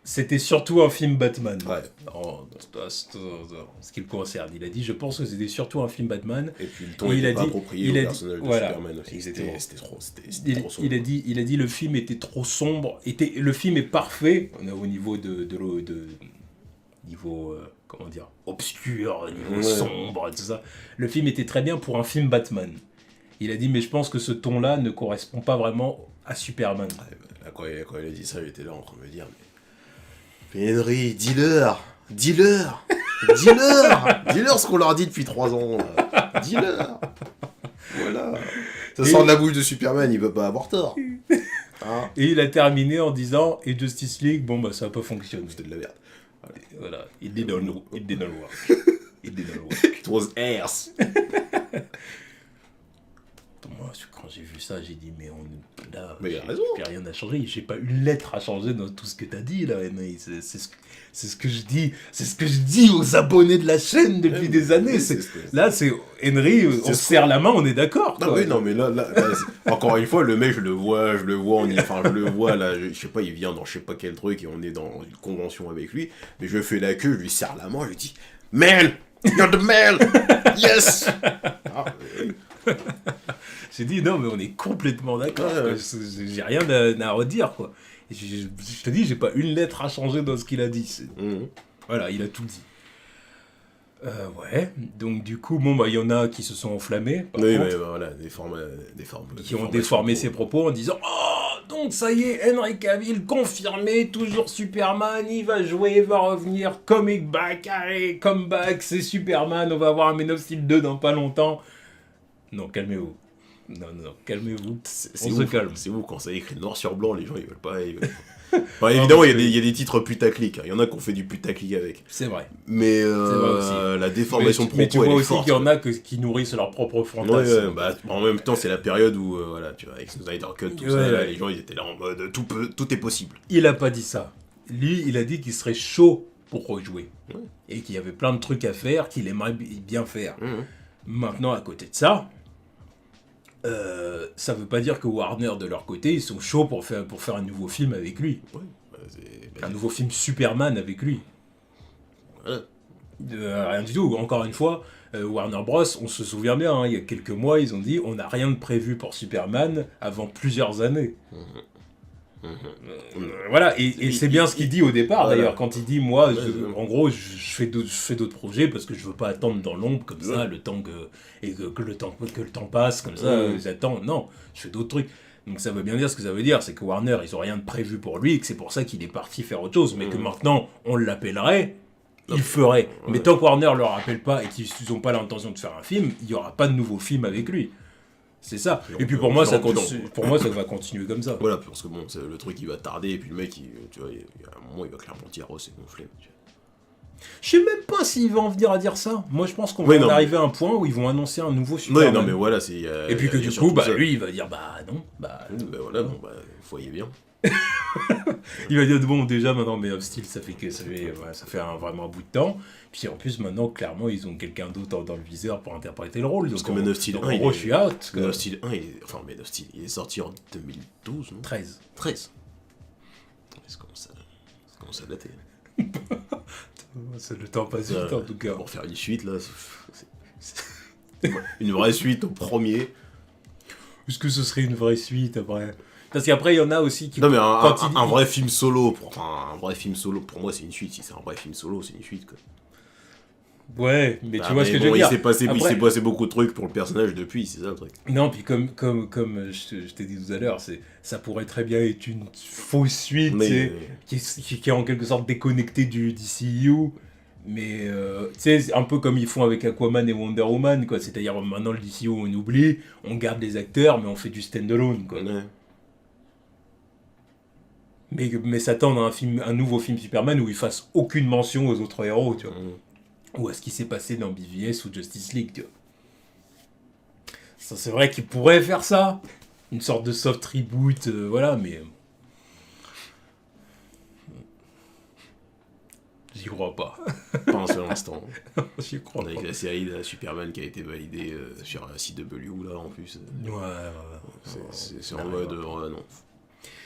Speaker 1: c'était surtout un film Batman.
Speaker 2: Ouais.
Speaker 1: En ce qui le concerne, il a dit, je pense que c'était surtout un film Batman.
Speaker 2: Et puis le ton
Speaker 1: Et il
Speaker 2: était
Speaker 1: a
Speaker 2: pas
Speaker 1: dit-
Speaker 2: approprié
Speaker 1: il
Speaker 2: au
Speaker 1: a dit-
Speaker 2: personnage de
Speaker 1: voilà.
Speaker 2: Superman aussi.
Speaker 1: Exactement.
Speaker 2: C'était trop sombre.
Speaker 1: Il a dit, le film était trop sombre. Le film est parfait au niveau niveau comment dire, obscur, niveau
Speaker 2: Ouais.
Speaker 1: sombre, tout ça. Le film était très bien pour un film Batman. Il a dit, mais je pense que ce ton-là ne correspond pas vraiment à Superman.
Speaker 2: Ouais, bah, là, quand il a dit ça, j'étais là en train de me dire, mais Henry, dis-leur dis-leur ce qu'on leur dit depuis 3 ans. Là. Dis-leur. Voilà. Ça sort de la bouche de Superman, il peut pas avoir tort. Hein,
Speaker 1: Et il a terminé en disant, et Justice League, bon bah ça n'a pas fonctionné.
Speaker 2: c'était de la merde.
Speaker 1: Voilà, il didn't work. It didn't work.
Speaker 2: It was airs.
Speaker 1: Moi, quand j'ai vu ça, j'ai dit, mais là,
Speaker 2: Mais il a
Speaker 1: j'ai
Speaker 2: raison.
Speaker 1: plus rien à changer. J'ai pas une lettre à changer dans tout ce que t'as dit, là, Henry. C'est ce que je dis. C'est ce que je dis aux abonnés de la chaîne depuis des années. Là, c'est Henry, on se serre la main, on est d'accord.
Speaker 2: Non,
Speaker 1: quoi.
Speaker 2: oui, non, mais là, encore une fois, le mec, je le vois, enfin, je le vois, là, je sais pas, il vient dans je sais pas quel truc et on est dans une convention avec lui, mais je fais la queue, je lui serre la main, je lui dis, man, you're the man, yes! Ah,
Speaker 1: J'ai dit, non, mais on est complètement d'accord.
Speaker 2: Ouais, ouais.
Speaker 1: quoi. J'ai rien à redire, quoi. Et je te dis, j'ai pas une lettre à changer dans ce qu'il a dit. Voilà, il a tout dit. Ouais, donc du coup, bon, bah, il y en a qui se sont enflammés, par
Speaker 2: Oui,
Speaker 1: contre,
Speaker 2: mais voilà,
Speaker 1: qui ont déformé ses propos en disant « Oh, donc ça y est, Henry Cavill confirmé, toujours Superman, il va jouer, il va revenir, comic back, allez, comeback, c'est Superman, on va avoir un Man of Steel 2 dans pas longtemps. » Non, calmez-vous. Non, calmez-vous. On se calme.
Speaker 2: C'est ouf, quand ça est écrit noir sur blanc, les gens, ils veulent pas... Enfin, évidemment, il y a des titres putaclic, il y en a qui ont fait du putaclic avec.
Speaker 1: C'est vrai.
Speaker 2: Mais
Speaker 1: vrai aussi.
Speaker 2: la déformation de propos,
Speaker 1: Mais tu vois
Speaker 2: elle est
Speaker 1: aussi
Speaker 2: forte.
Speaker 1: qu'il y en a qui nourrissent leur propre
Speaker 2: Ouais,
Speaker 1: fantasme.
Speaker 2: bah, en même temps, c'est la période où, voilà, tu vois, avec Snyder Cut, tout ça,
Speaker 1: Ouais,
Speaker 2: là,
Speaker 1: ouais.
Speaker 2: les gens, ils étaient là en mode, tout est possible.
Speaker 1: Il a pas dit ça. Lui, il a dit qu'il serait chaud pour rejouer.
Speaker 2: Ouais.
Speaker 1: Et qu'il y avait plein de trucs à faire, qu'il aimerait bien faire.
Speaker 2: Mhm.
Speaker 1: Maintenant, à côté de ça, ça veut pas dire que Warner, de leur côté, ils sont chauds pour faire un nouveau film avec lui.
Speaker 2: Ouais, bah,
Speaker 1: Un nouveau film Superman avec lui.
Speaker 2: voilà.
Speaker 1: Rien du tout. Encore une fois, Warner Bros, on se souvient bien, hein, il y a quelques mois, ils ont dit on n'a rien de prévu pour Superman avant plusieurs années. Voilà, et c'est bien ce qu'il dit au départ
Speaker 2: Voilà.
Speaker 1: d'ailleurs, quand il dit moi,
Speaker 2: Ouais,
Speaker 1: en gros, je fais d'autres projets parce que je veux pas attendre dans l'ombre comme ça, le temps que le temps passe, comme ça, j'attends. Non, je fais d'autres trucs. Donc ça veut bien dire ce que ça veut dire, c'est que Warner, ils ont rien de prévu pour lui, et que c'est pour ça qu'il est parti faire autre chose, mais que maintenant, on l'appellerait, il ferait. Mais tant que Warner leur appelle pas et qu'ils n'ont pas l'intention de faire un film, il y aura pas de nouveau film avec lui. C'est ça. Et puis pour moi, ça va continuer comme ça.
Speaker 2: Voilà, parce que bon, le truc, il va tarder, et puis le mec, tu vois, il y a un moment, il va clairement dire, oh, c'est gonflé. Tu vois.
Speaker 1: Je sais même pas s'il va en venir à dire ça. Moi, je pense qu'on
Speaker 2: Oui,
Speaker 1: va en
Speaker 2: non,
Speaker 1: arriver à un point où ils vont annoncer un nouveau Superman.
Speaker 2: Ouais, non, mais voilà, c'est...
Speaker 1: Et puis que du coup, bah, lui, il va dire, bah non, bah...
Speaker 2: Ben voilà, bon, bah, vous voyez bien.
Speaker 1: Il va dire, bon, déjà, maintenant, Man of Steel, ça fait vraiment un bout de temps. Puis en plus, maintenant, clairement, ils ont quelqu'un d'autre dans le viseur pour interpréter le rôle.
Speaker 2: Parce
Speaker 1: Donc,
Speaker 2: que Man of Steel
Speaker 1: donc,
Speaker 2: 1,
Speaker 1: en gros, je suis out.
Speaker 2: Man of Steel 1, il est sorti en 2012, non
Speaker 1: 13.
Speaker 2: 13. Ça commence à dater.
Speaker 1: Le temps passe vite, en tout cas.
Speaker 2: Pour faire une suite, là, c'est une vraie suite au premier.
Speaker 1: Est-ce que ce serait une vraie suite, après? Parce qu'après, il y en a aussi qui...
Speaker 2: Non, mais
Speaker 1: quand il-
Speaker 2: un vrai film solo, pour moi, c'est une suite. Si c'est un vrai film solo, c'est une suite, quoi.
Speaker 1: Ouais, mais
Speaker 2: Bah,
Speaker 1: tu vois ce que
Speaker 2: bon,
Speaker 1: je veux dire.
Speaker 2: il s'est
Speaker 1: Après-
Speaker 2: passé beaucoup de trucs pour le personnage depuis, c'est ça le truc.
Speaker 1: Non, puis comme je t'ai dit tout à l'heure, ça pourrait très bien être une fausse suite,
Speaker 2: Mais-
Speaker 1: tu sais, qui est en quelque sorte déconnectée du DCU, mais tu sais, c'est un peu comme ils font avec Aquaman et Wonder Woman, quoi. C'est-à-dire maintenant le DCU on oublie, on garde les acteurs, mais on fait du stand-alone, quoi.
Speaker 2: Ouais.
Speaker 1: Mais s'attendre à un nouveau film Superman où il fasse aucune mention aux autres héros, tu vois. Ou à ce qui s'est passé dans BVS ou Justice League, tu vois. Ça, c'est vrai qu'il pourrait faire ça. Une sorte de soft reboot, voilà, mais... J'y crois pas.
Speaker 2: Pas un seul instant.
Speaker 1: J'y crois
Speaker 2: Avec
Speaker 1: pas.
Speaker 2: la série de Superman qui a été validée sur un CW, là, en plus.
Speaker 1: Ouais.
Speaker 2: C'est en mode... non.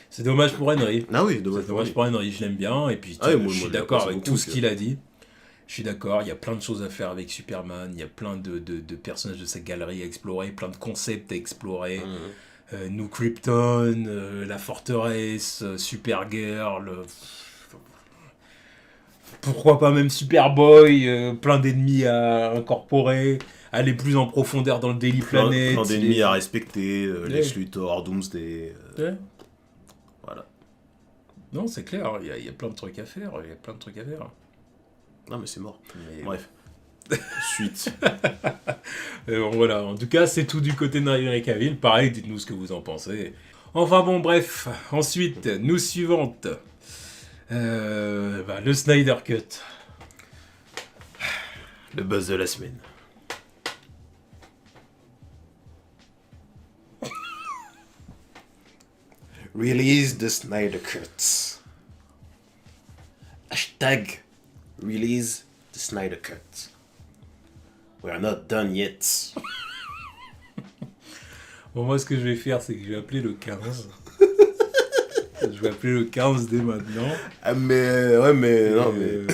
Speaker 1: C'est dommage pour Henry.
Speaker 2: Ah oui, dommage.
Speaker 1: C'est dommage pour Henry, je l'aime bien. Et puis,
Speaker 2: moi,
Speaker 1: je suis
Speaker 2: je
Speaker 1: d'accord
Speaker 2: l'apprécie
Speaker 1: avec
Speaker 2: beaucoup,
Speaker 1: tout ce qu'il a dit. Je suis d'accord, il y a plein de choses à faire avec Superman, il y a plein de personnages de sa galerie à explorer, plein de concepts à explorer. New Krypton, la forteresse, Supergirl, pourquoi pas même Superboy, plein d'ennemis à incorporer, aller plus en profondeur dans le Daily Planet.
Speaker 2: Plein d'ennemis à respecter, Lex Luthor, Doomsday. Voilà.
Speaker 1: Non, c'est clair, il y a plein de trucs à faire,
Speaker 2: Non, mais c'est mort.
Speaker 1: Mais
Speaker 2: bref. Suite.
Speaker 1: Voilà, en tout cas, c'est tout du côté de Henry Cavill. Pareil, dites-nous ce que vous en pensez. Enfin bon, bref. Ensuite, news suivante. Le Snyder Cut.
Speaker 2: Le buzz de la semaine. Release the Snyder Cut. Hashtag Release the Snyder Cut. We are not done yet.
Speaker 1: Bon, moi, ce que je vais faire, c'est que je vais appeler le 15. Je vais appeler le 15 dès maintenant.
Speaker 2: Ah, mais... Ouais, mais... Non, mais...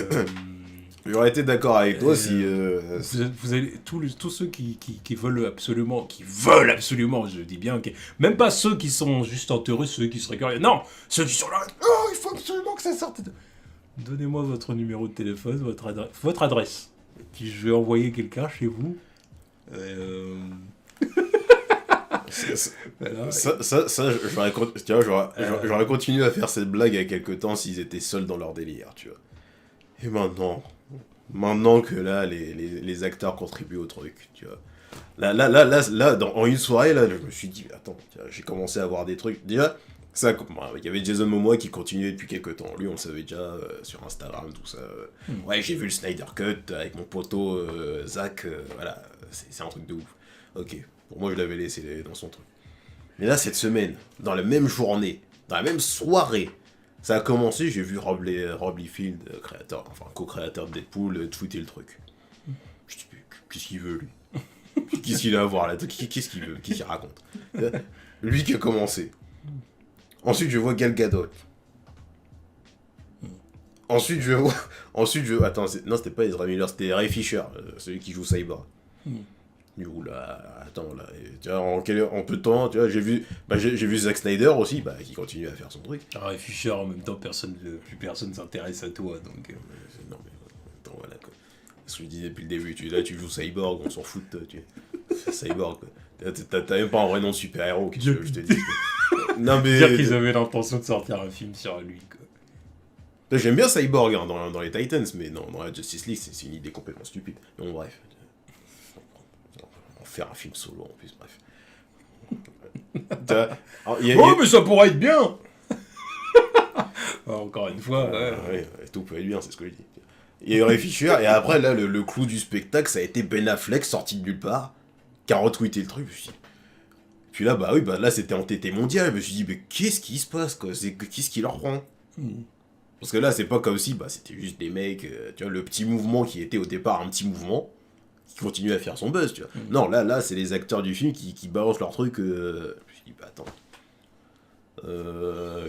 Speaker 2: J'aurais été d'accord avec toi si...
Speaker 1: Vous allez, tous ceux qui veulent absolument, je dis bien, même pas ceux qui sont juste enterrés, ceux qui seraient curieux, non, ceux qui sont là, oh, il faut absolument que ça sorte. Donnez-moi votre numéro de téléphone, votre adresse, puis je vais envoyer quelqu'un chez vous. Voilà.
Speaker 2: J'aurais continué à faire cette blague il y a quelques temps s'ils étaient seuls dans leur délire, tu vois. Et maintenant que là, les acteurs contribuent au truc, tu vois. Là en une soirée, là, je me suis dit, attends, j'ai commencé à voir des trucs. Déjà, il y avait Jason Momoa qui continuait depuis quelques temps. Lui, on le savait déjà sur Instagram, tout ça. Ouais, j'ai vu le Snyder Cut avec mon poteau Zach, voilà, c'est un truc de ouf. Ok, pour moi, je l'avais laissé dans son truc. Mais là, cette semaine, dans la même journée, dans la même soirée, ça a commencé, j'ai vu Rob Liefeld, co-créateur de Deadpool, tweeter le truc. Je dis, qu'est-ce qu'il veut, lui? Qu'est-ce qu'il a à voir là? Qu'est-ce qu'il veut? Qu'est-ce qu'il raconte? Lui qui a commencé. Ensuite, je vois Gal Gadot. Ensuite, je vois... Attends, non, c'était pas Ezra Miller, c'était Ray Fisher, celui qui joue Cyborg. Du coup, là, attends, là, tu vois, en peu de temps, tu vois, j'ai vu Zack Snyder aussi, qui continue à faire son truc.
Speaker 1: Ray Fisher, en même temps, plus personne s'intéresse à toi, donc...
Speaker 2: Non, mais, attends, voilà, quoi. Ce que je disais depuis le début, tu joues Cyborg, on s'en fout de toi, Cyborg, quoi. T'as même pas un vrai nom de super-héros, qu'est-ce que je te dis, quoi. Non, mais...
Speaker 1: Dire qu'ils avaient l'intention de sortir un film sur lui, quoi.
Speaker 2: J'aime bien Cyborg, hein, dans les Titans, mais non, dans la Justice League, c'est une idée complètement stupide. Bon, bref. Faire un film solo en plus, bref.
Speaker 1: Mais ça pourrait être bien. Encore une fois.
Speaker 2: Ouais, tout peut être bien, c'est ce que je dis. Il y a eu Ray Fisher, et après, là, le clou du spectacle, ça a été Ben Affleck, sorti de nulle part, qui a retweeté le truc. Puis là, là, c'était entêté mondial. Je me suis dit, mais qu'est-ce qui se passe, quoi? Qu'est-ce qui leur prend? Parce que là, c'est pas comme si, c'était juste des mecs, tu vois, le petit mouvement qui était au départ un petit mouvement, qui continue à faire son buzz, tu vois. Non, là, c'est les acteurs du film qui balancent leur truc. Je me suis dit, attends.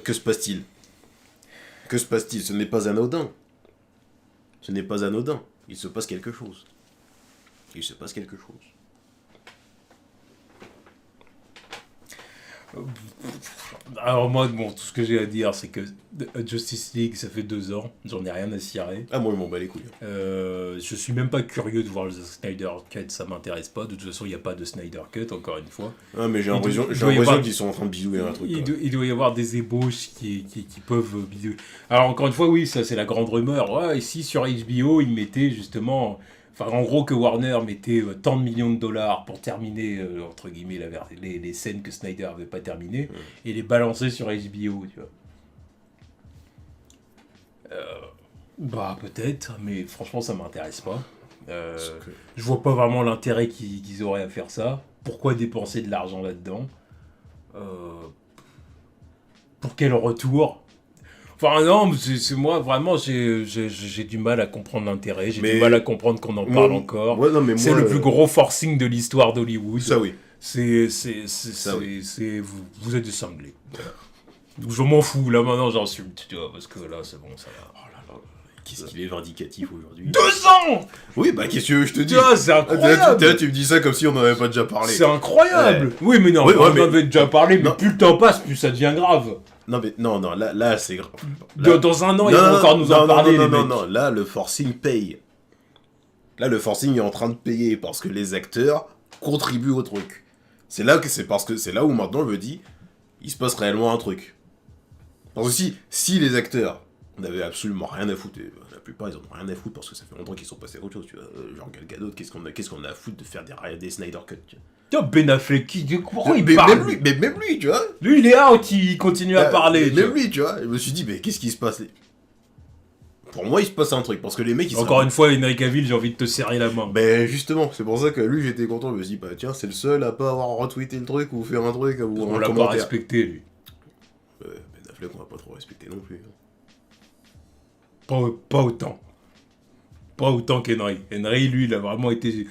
Speaker 2: Que se passe-t-il? Ce n'est pas anodin. Il se passe quelque chose.
Speaker 1: Alors moi, tout ce que j'ai à dire, c'est que Justice League, ça fait 2 ans, j'en ai rien à cirer.
Speaker 2: Ah, moi, je m'en bats les couilles.
Speaker 1: Je suis même pas curieux de voir le Snyder Cut, ça m'intéresse pas. De toute façon, il n'y a pas de Snyder Cut, encore une fois.
Speaker 2: Ah, mais j'ai l'impression qu'ils sont en train de bidouiller un truc.
Speaker 1: Il doit y avoir des ébauches qui peuvent bidouiller. Alors, encore une fois, oui, ça c'est la grande rumeur. Ouais, ici, sur HBO, ils mettaient justement... Enfin, en gros, que Warner mettait tant de millions de dollars pour terminer, entre guillemets, les scènes que Snyder avait pas terminées, et les balancer sur HBO, tu vois. Bah, peut-être, mais franchement, ça m'intéresse pas.
Speaker 2: Parce
Speaker 1: Euh,
Speaker 2: que-
Speaker 1: je vois pas vraiment l'intérêt qu'ils auraient à faire ça. Pourquoi dépenser de l'argent là-dedans? Euh, pour quel retour? Enfin, non, c'est moi, vraiment, j'ai du mal à comprendre l'intérêt. J'ai du
Speaker 2: Mais
Speaker 1: mal à comprendre qu'on en
Speaker 2: moi,
Speaker 1: parle encore.
Speaker 2: ouais, non, mais
Speaker 1: C'est
Speaker 2: moi,
Speaker 1: le plus gros forcing de l'histoire d'Hollywood.
Speaker 2: ça oui. Ça, oui.
Speaker 1: Vous êtes des cinglés. Je m'en fous, là maintenant j'assume, tu vois, parce que là c'est bon, ça va.
Speaker 2: Oh là là, qu'est-ce qu'il est vindicatif aujourd'hui.
Speaker 1: 200.
Speaker 2: Oui, bah qu'est-ce que tu veux que je te
Speaker 1: Tu
Speaker 2: dise?
Speaker 1: vois, c'est incroyable!
Speaker 2: Tu me dis ça comme si on n'en avait pas déjà parlé.
Speaker 1: C'est incroyable! Oui, mais non,
Speaker 2: Oui,
Speaker 1: on
Speaker 2: ouais,
Speaker 1: en
Speaker 2: mais-
Speaker 1: avait déjà parlé, mais
Speaker 2: Non.
Speaker 1: plus le temps passe, plus ça devient grave.
Speaker 2: Non, mais non, là c'est grave. Là-
Speaker 1: Dans un an, ils vont encore nous en parler, les mecs.
Speaker 2: non, là le forcing paye. Là le forcing est en train de payer parce que les acteurs contribuent au truc. C'est là où maintenant je me dis, il se passe réellement un truc. Parce que si les acteurs n'avaient absolument rien à foutre, et la plupart ils en ont rien à foutre parce que ça fait longtemps qu'ils sont passés à autre chose, tu vois. Genre Gal Gadot, qu'est-ce qu'on a à foutre de faire des Snyder Cut, tu vois.
Speaker 1: Tiens, Ben Affleck, pourquoi il
Speaker 2: mais,
Speaker 1: parle?
Speaker 2: même lui, tu vois.
Speaker 1: Lui, il est out, il continue à parler. tu
Speaker 2: Même
Speaker 1: vois.
Speaker 2: lui, tu vois. Je me suis dit, mais qu'est-ce qui se passe? Pour moi, il se passe un truc parce que les mecs ils
Speaker 1: Encore une fois, Henry Cavill, j'ai envie de te serrer la main.
Speaker 2: Ben justement, c'est pour ça que lui j'étais content, je me suis dit, bah tiens, c'est le seul à pas avoir retweeté le truc ou fait un truc ou
Speaker 1: On
Speaker 2: un
Speaker 1: l'a pas
Speaker 2: commentaire.
Speaker 1: respecté, lui.
Speaker 2: Ben Affleck, on va pas trop respecter non plus.
Speaker 1: Pas autant. Pas autant qu'Henry. Henry, lui, il a vraiment été.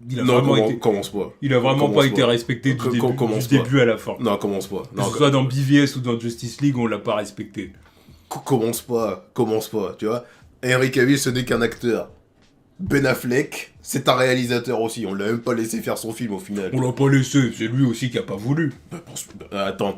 Speaker 1: Il a
Speaker 2: Non,
Speaker 1: vraiment été.
Speaker 2: commence pas.
Speaker 1: Il a vraiment
Speaker 2: Commence
Speaker 1: pas été respecté
Speaker 2: Commence
Speaker 1: du
Speaker 2: pas.
Speaker 1: début à la fin.
Speaker 2: Non, commence pas.
Speaker 1: Que
Speaker 2: Non,
Speaker 1: ce soit dans BVS ou dans Justice League, on l'a pas respecté.
Speaker 2: commence pas, tu vois. Henry Cavill, ce n'est qu'un acteur. Ben Affleck, c'est un réalisateur aussi, on l'a même pas laissé faire son film au final.
Speaker 1: On l'a pas laissé, c'est lui aussi qui a pas voulu.
Speaker 2: Attends,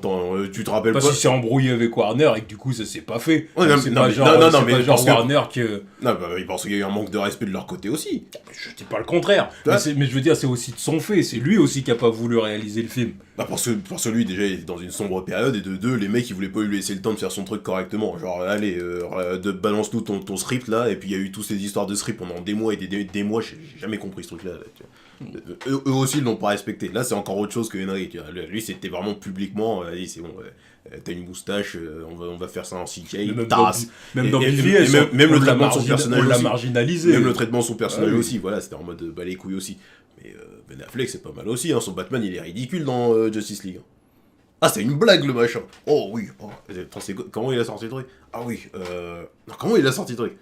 Speaker 2: tu te rappelles
Speaker 1: Parce
Speaker 2: pas
Speaker 1: qu'il s'est embrouillé avec Warner et que du coup ça s'est pas fait.
Speaker 2: Ouais, non,
Speaker 1: C'est
Speaker 2: non,
Speaker 1: pas
Speaker 2: mais-
Speaker 1: genre,
Speaker 2: non, non,
Speaker 1: c'est
Speaker 2: non, mais
Speaker 1: pas genre
Speaker 2: parce que-
Speaker 1: Warner que.
Speaker 2: Non, bah, parce qu'il y a eu un manque de respect de leur côté aussi.
Speaker 1: Je dis pas le contraire.
Speaker 2: Ouais.
Speaker 1: Mais je veux dire, c'est aussi de son fait. C'est lui aussi qui a pas voulu réaliser le film.
Speaker 2: Bah parce que lui déjà il était dans une sombre période et de deux les mecs ils voulaient pas lui laisser le temps de faire son truc correctement, genre allez balance-nous ton script là, et puis il y a eu toutes ces histoires de script pendant des mois et des mois, j'ai jamais compris ce truc là, tu vois. Eux aussi ils l'ont pas respecté, là c'est encore autre chose que Henry, tu vois. Lui c'était vraiment publiquement, allez c'est bon, t'as une moustache, on va faire ça en CK,
Speaker 1: Même
Speaker 2: tasse.
Speaker 1: Même dans
Speaker 2: Et
Speaker 1: BVS,
Speaker 2: même
Speaker 1: on
Speaker 2: le
Speaker 1: l'a
Speaker 2: traitement de son personnage
Speaker 1: on l'a
Speaker 2: aussi.
Speaker 1: marginalisé.
Speaker 2: Même le traitement de son personnage
Speaker 1: Ah oui.
Speaker 2: aussi, voilà, c'était en mode bah les couilles aussi. Mais Ben Affleck c'est pas mal aussi, hein. Son Batman il est ridicule dans Justice League. Ah c'est une blague le machin. Oh oui, oh. Attends, comment il a sorti le truc? Ah oui, non, comment il a sorti le truc?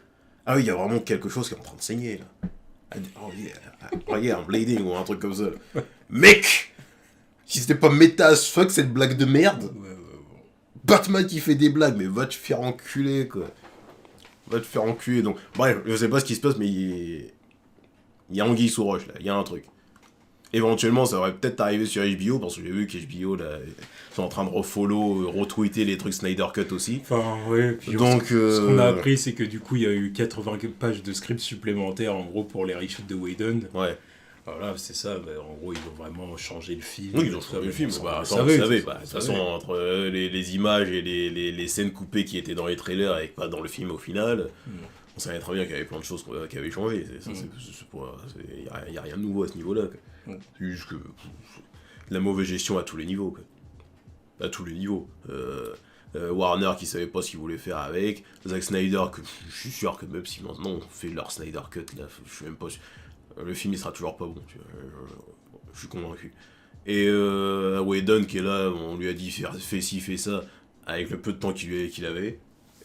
Speaker 2: Ah oui, il y a vraiment quelque chose qui est en train de saigner là. Oh yeah, un blading ou un truc comme ça. Là. Mec, si c'était pas méta as fuck cette blague de merde,
Speaker 1: Ouais.
Speaker 2: Batman qui fait des blagues, mais va te faire enculer quoi. Va te faire enculer. Donc, bref, je sais pas ce qui se passe, mais il y a anguille sous roche là, il y a un truc. Éventuellement, ça aurait peut-être arrivé sur HBO, parce que j'ai vu qu'HBO là, ils sont en train de retweeter les trucs Snyder Cut aussi.
Speaker 1: Enfin, ouais. Puis
Speaker 2: Donc,
Speaker 1: ce qu'on a appris, c'est que du coup, il y a eu 80 pages de script supplémentaires en gros pour les reshoots de Whedon.
Speaker 2: Ouais.
Speaker 1: Voilà, c'est ça. Bah, en gros, ils ont vraiment changé le film.
Speaker 2: Oui, ils ont
Speaker 1: Ça,
Speaker 2: changé le film.
Speaker 1: ça,
Speaker 2: Bah,
Speaker 1: vous
Speaker 2: attends, vous savez,
Speaker 1: ça,
Speaker 2: bah, de
Speaker 1: vous
Speaker 2: toute
Speaker 1: savez.
Speaker 2: façon, entre les images et les scènes coupées qui étaient dans les trailers et pas dans le film au final, on savait très bien qu'il y avait plein de choses qui avaient changé. Il n'y a rien de nouveau à ce niveau-là. Quoi. C'est juste que la mauvaise gestion à tous les niveaux. Quoi. À tous les niveaux. Warner qui savait pas ce qu'il voulait faire avec. Zack Snyder, que je suis sûr que même si maintenant on fait leur Snyder Cut, là, je suis même pas sûr. Le film il sera toujours pas bon. Tu vois, je suis convaincu. Et Whedon qui est là, on lui a dit fais ci, fais ça, avec le peu de temps qu'il avait.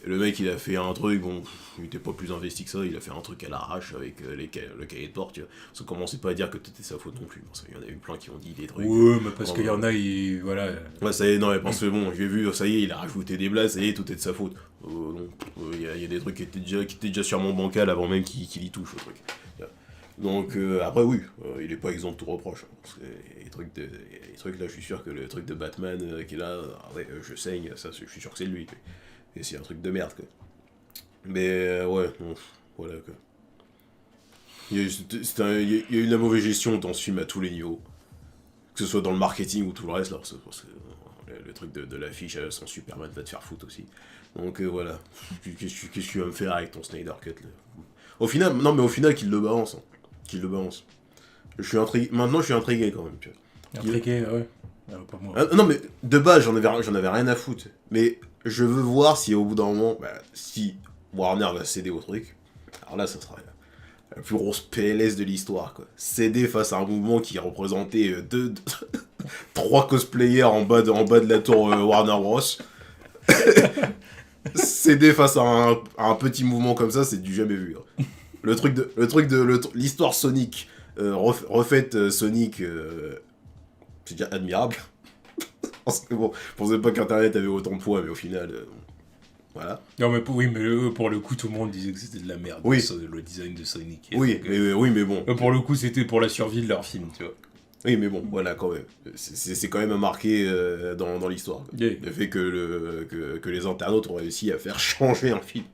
Speaker 2: Et le mec il a fait un truc, bon, il était pas plus investi que ça, il a fait un truc à l'arrache avec le cahier de bord, tu vois. Parce qu'on commençait pas à dire que c'était sa faute non plus, parce qu'il y en a eu plein qui ont dit des trucs.
Speaker 1: Ouais, mais parce qu'il y en a, voilà.
Speaker 2: Ouais, ça y est, non, mais parce que bon, j'ai vu, ça y est, il a rajouté des blagues, ça y est, tout est de sa faute. Non, il y a des trucs qui étaient déjà sur mon bancal avant même qu'il y touche au truc. Donc après oui, il est pas exempt de tout reproche. Hein, parce que les trucs là, je suis sûr que le truc de Batman qui est là, ouais, je saigne, ça, je suis sûr que c'est lui. Et c'est un truc de merde quoi. Mais ouais, bon, voilà quoi. Il y a eu de la mauvaise gestion dans ce film à tous les niveaux. Que ce soit dans le marketing ou tout le reste, là, parce que le truc de l'affiche sans Superman va te faire foutre aussi. Donc voilà, qu'est-ce que tu vas me faire avec ton Snyder Cut là? Au final, non mais au final qu'il le balance. Hein. Qu'il le balance. Je suis intrigué. Maintenant je suis intrigué quand même. Tu vois.
Speaker 1: Intrigué, ouais. Pas moi.
Speaker 2: Non mais de base j'en avais rien à foutre. Mais je veux voir si au bout d'un moment, bah, si Warner va céder au truc. Alors là, ça sera la plus grosse PLS de l'histoire, quoi. Céder face à un mouvement qui représentait 3 cosplayers en bas de la tour Warner Bros. Céder face à un petit mouvement comme ça, c'est du jamais vu. Hein. L'histoire Sonic, refaite Sonic, c'est déjà admirable. Parce que bon, je pensais pas qu'Internet avait autant de poids, mais au final, voilà.
Speaker 1: Non, mais pour le coup, tout le monde disait que c'était de la merde,
Speaker 2: oui.
Speaker 1: Le design de Sonic.
Speaker 2: Oui, mais bon.
Speaker 1: Pour le coup, c'était pour la survie de leur film, tu vois.
Speaker 2: Oui, mais bon, voilà, quand même. C'est quand même marqué dans l'histoire.
Speaker 1: Yeah.
Speaker 2: Le fait que les internautes ont réussi à faire changer un film.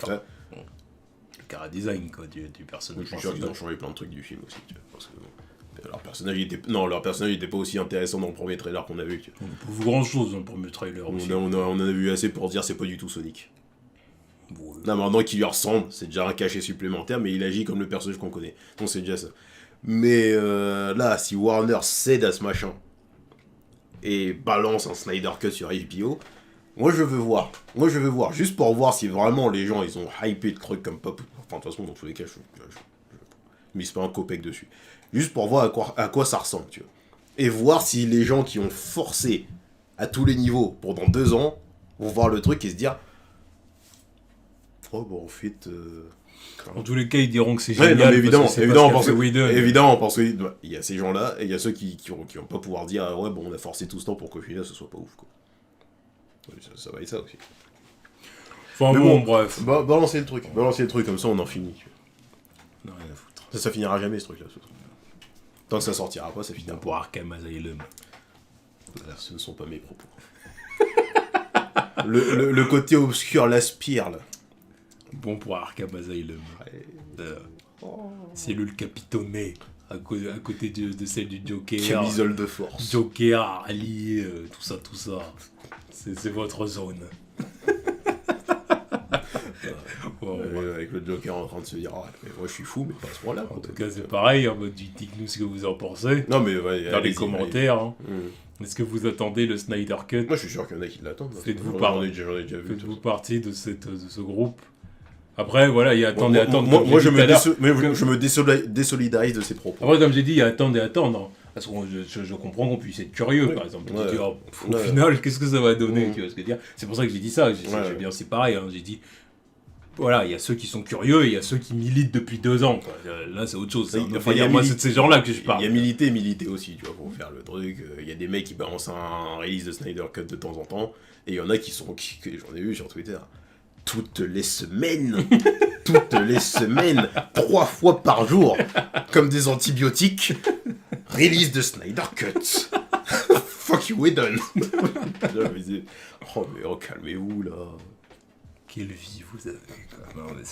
Speaker 1: Enfin, le cara-design, quoi, du personnage.
Speaker 2: Je suis sûr qu'ils ont changé plein de trucs du film aussi, tu vois, parce que leur personnage était pas aussi intéressant dans le premier trailer qu'on a vu. Tu vois.
Speaker 1: On trouve grand chose dans le premier trailer aussi.
Speaker 2: On en a vu assez pour dire c'est pas du tout Sonic.
Speaker 1: Bon,
Speaker 2: Non, maintenant qu'il lui ressemble, c'est déjà un cachet supplémentaire, mais il agit comme le personnage qu'on connaît. Donc c'est déjà ça. Mais là, si Warner cède à ce machin et balance un Snyder Cut sur HBO, moi je veux voir, juste pour voir si vraiment les gens ils ont hypé le truc comme pop. Enfin, de toute façon, dans tous les cas, je mise pas un copec dessus. Juste pour voir à quoi ça ressemble, tu vois. Et voir si les gens qui ont forcé à tous les niveaux pendant 2 ans vont voir le truc et se dire oh, bon, en fait.
Speaker 1: En tous les cas, ils diront que c'est
Speaker 2: ouais,
Speaker 1: génial.
Speaker 2: Non, évidemment,
Speaker 1: parce
Speaker 2: que il y a ces gens-là et il y a ceux qui vont pas pouvoir dire ouais, bon, on a forcé tout ce temps pour qu'au final ce soit pas ouf, quoi. Ça va être ça aussi.
Speaker 1: Enfin,
Speaker 2: mais bon,
Speaker 1: bref.
Speaker 2: Balancer le truc, comme ça on en finit.
Speaker 1: Non, rien à foutre.
Speaker 2: Ça finira jamais ce truc-là. Tant que ça sortira pas, ça finira
Speaker 1: pour Arkham Asylum.
Speaker 2: Ce ne sont pas mes propos. le côté obscur l'aspire, là.
Speaker 1: Bon pour Arkham Asylum. Cellule capitonnée à côté de celle du Joker.
Speaker 2: Camisole de force.
Speaker 1: Joker, Harley, tout ça. C'est votre zone.
Speaker 2: Avec le Joker en train de se dire mais moi je suis fou, mais pas à ce point-là.
Speaker 1: En tout cas, c'est pareil, en mode dites-nous ce que vous en pensez.
Speaker 2: Non, mais
Speaker 1: dans les commentaires. Hein. Est-ce que vous attendez le Snyder Cut?
Speaker 2: Moi je suis sûr qu'il y en a qui l'attendent.
Speaker 1: Faites-vous
Speaker 2: partie
Speaker 1: de ce groupe. Après, voilà, il y a attendre et attendre.
Speaker 2: Moi, je me désolidarise de ces propos.
Speaker 1: Après, comme j'ai dit, il y a attendre et attendre. Parce que je comprends qu'on puisse être curieux, par exemple. Ouais. Dire, au final, qu'est-ce que ça va donner, tu vois ce que je veux dire. C'est pour ça que j'ai dit ça. J'ai bien séparé. Hein. J'ai dit, voilà, il y a ceux qui sont curieux et il y a ceux qui militent depuis 2 ans. Quoi. Là, c'est autre chose. Moi, c'est de ces gens-là que je parle.
Speaker 2: Il y a militer aussi, tu vois, pour faire le truc. Il y a des mecs qui balancent un release de Snyder Cut de temps en temps. Et il y en a qui j'en ai vu sur Twitter. Toutes les semaines, 3 fois par jour, comme des antibiotiques, release de Snyder Cut. Fuck you, Whedon. Là, je me disais, calmez-vous, là.
Speaker 1: Quelle vie vous avez, quoi. Non, mais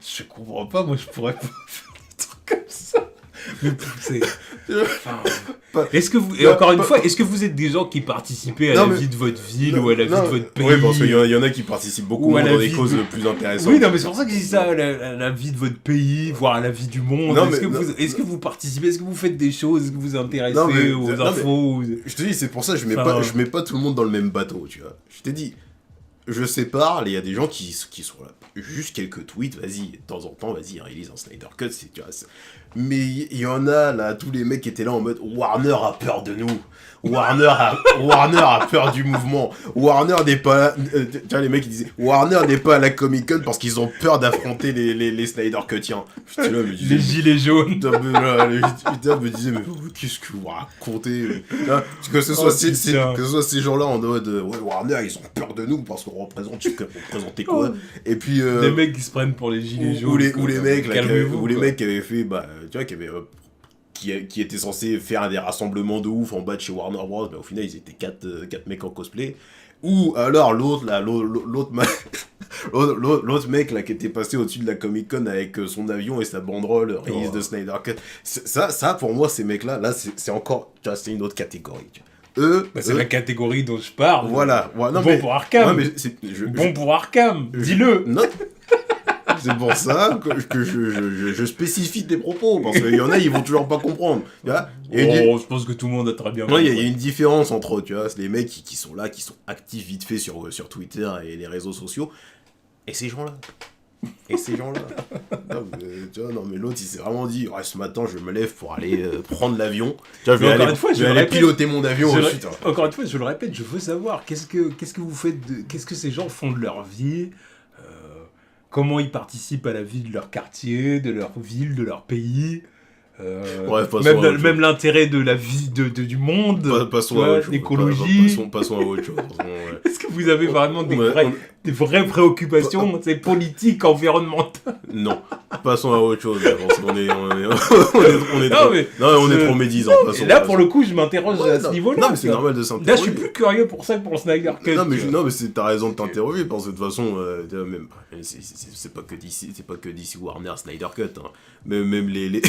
Speaker 1: je comprends pas, moi, je pourrais pas faire des trucs comme ça. Mais est-ce que vous, et encore une fois, est-ce que vous êtes des gens qui participaient à la vie de votre ville ou à la vie de votre pays?
Speaker 2: Oui, parce qu'il y en a qui participent beaucoup moins dans des causes plus intéressantes.
Speaker 1: Oui, non, mais c'est pour ça que je dis ça, à la vie de votre pays, voire à la vie du monde. Est-ce que vous participez? Est-ce que vous faites des choses? Est-ce que vous vous intéressez aux infos?
Speaker 2: Je te dis, c'est pour ça que je mets pas tout le monde dans le même bateau, tu vois. Je t'ai dit, je sépare, il y a des gens qui sont là. Juste quelques tweets, vas-y, de temps en temps, vas-y, release un Snyder Cut, tu vois. Mais il y en a, là, tous les mecs qui étaient là en mode Warner a peur de nous. Warner a peur du mouvement. Warner n'est pas... tu vois, les mecs qui disaient Warner n'est pas à la Comic-Con parce qu'ils ont peur d'affronter les Snyder Cutiens. Putain, là, me disais,
Speaker 1: les gilets jaunes.
Speaker 2: Putain, me disais, mais qu'est-ce que vous racontez? Que ce soit ces gens-là en mode ouais, Warner, ils ont peur de nous parce qu'on représente quoi. Et puis...
Speaker 1: les mecs qui se prennent pour les gilets jaunes.
Speaker 2: Ou les mecs qui avaient fait... tu vois, qui étaient censés faire des rassemblements de ouf en bas de chez Warner Bros, mais au final ils étaient 4 mecs en cosplay. Ou alors l'autre mec là qui était passé au-dessus de la Comic Con avec son avion et sa banderole release de Snyder Cut. Ça pour moi ces mecs là c'est encore, tu vois, c'est une autre catégorie. Tu vois.
Speaker 1: C'est la catégorie dont je parle.
Speaker 2: Voilà.
Speaker 1: Pour Arkham. Pour Arkham. Dis-le.
Speaker 2: Non. C'est pour ça que je spécifie tes propos, parce qu'il y en a, ils vont toujours pas comprendre. Tu vois,
Speaker 1: je pense que tout le monde a très bien compris.
Speaker 2: Il y a une différence entre, tu vois, les mecs qui sont là, qui sont actifs vite fait sur Twitter et les réseaux sociaux, Et ces gens-là Et ces gens-là non, mais, tu vois, non, mais l'autre, il s'est vraiment dit, ouais, ce matin, je me lève pour aller prendre l'avion. Tu vois, je vais aller piloter mon avion ensuite.
Speaker 1: Encore une fois, je le répète, je veux savoir, qu'est-ce que vous faites qu'est-ce que ces gens font de leur vie, comment ils participent à la vie de leur quartier, de leur ville, de leur pays. Même l'intérêt de la vie du monde,
Speaker 2: passons à autre chose.
Speaker 1: l'écologie.
Speaker 2: Passons à autre chose.
Speaker 1: Est-ce que vous avez vraiment des vraies préoccupations politiques, environnementales?
Speaker 2: Non, passons à autre chose. On est trop médisants.
Speaker 1: Et là, pour le coup, je m'interroge à ce niveau-là.
Speaker 2: Non, mais c'est normal de s'interroger.
Speaker 1: Là, je suis plus curieux pour ça que pour le Snyder Cut.
Speaker 2: Non, mais t'as raison de t'interroger, parce que de toute façon, même, c'est pas que DC Warner Snyder Cut. Hein. Même les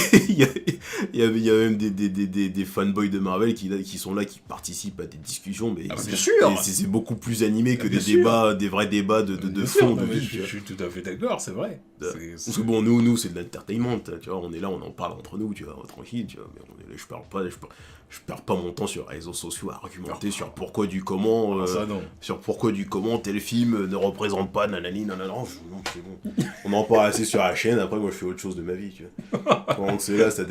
Speaker 2: il y a même des fanboys de Marvel qui sont là, qui participent à des discussions, mais
Speaker 1: bien sûr.
Speaker 2: C'est beaucoup plus animé que des vrais débats de fond.
Speaker 1: Je suis tout à fait d'accord, c'est vrai.
Speaker 2: Parce que bon, nous c'est de l'entertainment, tu vois, on est là, on en parle entre nous, tu vois, tranquille, tu vois, mais je perds pas mon temps sur les réseaux sociaux à argumenter sur pourquoi du comment, tel film ne représente pas nanani, nanana, non, c'est bon. On en parle assez sur la chaîne, après moi je fais autre chose de ma vie, tu vois. Quand c'est là, ça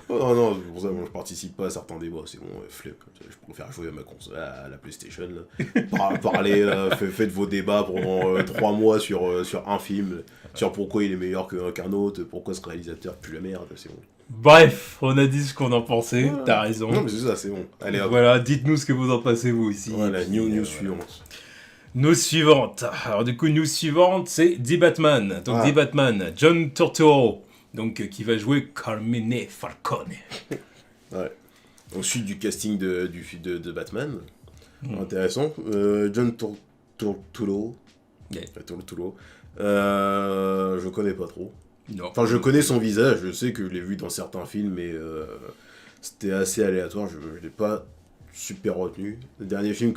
Speaker 2: oh non, c'est pour ça moi je participe pas à certains débats, c'est bon, flip, je préfère jouer à ma console, à la PlayStation, là. Parler, là, faites vos débats pendant 3 mois sur un film, sur pourquoi il est meilleur qu'un autre, pourquoi ce réalisateur pue la merde, c'est bon.
Speaker 1: Bref, on a dit ce qu'on en pensait, t'as raison.
Speaker 2: Non mais c'est ça, c'est bon. Allez hop.
Speaker 1: Voilà, dites-nous ce que vous en pensez vous aussi.
Speaker 2: Voilà, news suivante.
Speaker 1: News suivante. Alors du coup, news suivante, c'est The Batman. Donc The Batman, John Turturro, donc qui va jouer Carmine Falcone. Ouais.
Speaker 2: Ensuite du casting de Batman. Intéressant. John Turturro.
Speaker 1: Yeah.
Speaker 2: Turturro. Je connais pas trop.
Speaker 1: Non.
Speaker 2: Enfin, je connais son visage, je sais que je l'ai vu dans certains films, mais c'était assez aléatoire, je l'ai pas super retenu. Le dernier film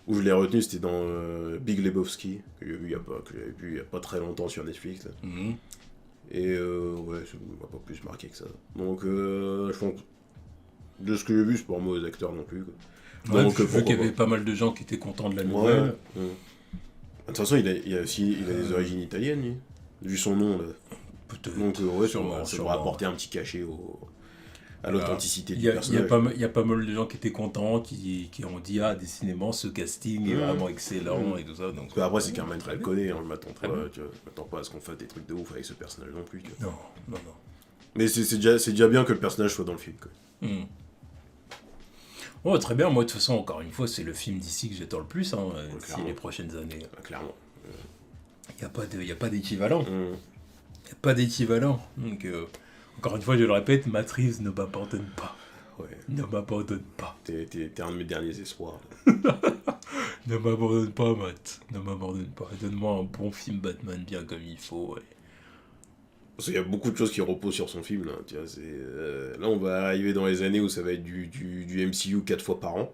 Speaker 2: où je l'ai retenu, c'était dans Big Lebowski, que j'avais vu il y a pas très longtemps sur Netflix. Là. Mm-hmm. Et ouais, ça m'a pas plus marqué que ça. Donc, je pense de ce que j'ai vu, c'est pas un mauvais acteur non plus. Quoi.
Speaker 1: Ouais, donc, je veux qu'il y avait pas mal de gens qui étaient contents de la nouvelle.
Speaker 2: Ouais. De toute façon, il a des origines italiennes, lui. Vu son nom, là.
Speaker 1: Peut-être.
Speaker 2: Donc, ouais, ça va apporter un petit cachet à l'authenticité du personnage.
Speaker 1: Il y a pas mal de gens qui étaient contents, qui ont dit décidément, ce casting est vraiment excellent et tout ça. Donc,
Speaker 2: après, c'est Carmine Falcone, hein, je m'attends pas à ce qu'on fasse des trucs de ouf avec ce personnage non plus. Tu vois.
Speaker 1: Non.
Speaker 2: Mais c'est déjà bien que le personnage soit dans le film, quoi.
Speaker 1: Oh, très bien, moi de toute façon, encore une fois, c'est le film d'ici que j'attends le plus, d'ici les prochaines années.
Speaker 2: Clairement.
Speaker 1: Il n'y a pas d'équivalent. Il n'y a pas d'équivalent. Donc, encore une fois, je le répète, Matt Reeves ne m'abandonne pas.
Speaker 2: Ouais.
Speaker 1: Ne m'abandonne pas.
Speaker 2: T'es un de mes derniers espoirs.
Speaker 1: Ne m'abandonne pas, Matt. Ne m'abandonne pas. Donne-moi un bon film Batman bien comme il faut. Ouais.
Speaker 2: Parce qu'il y a beaucoup de choses qui reposent sur son film. Là, tu vois, là, on va arriver dans les années où ça va être du MCU 4 fois par an.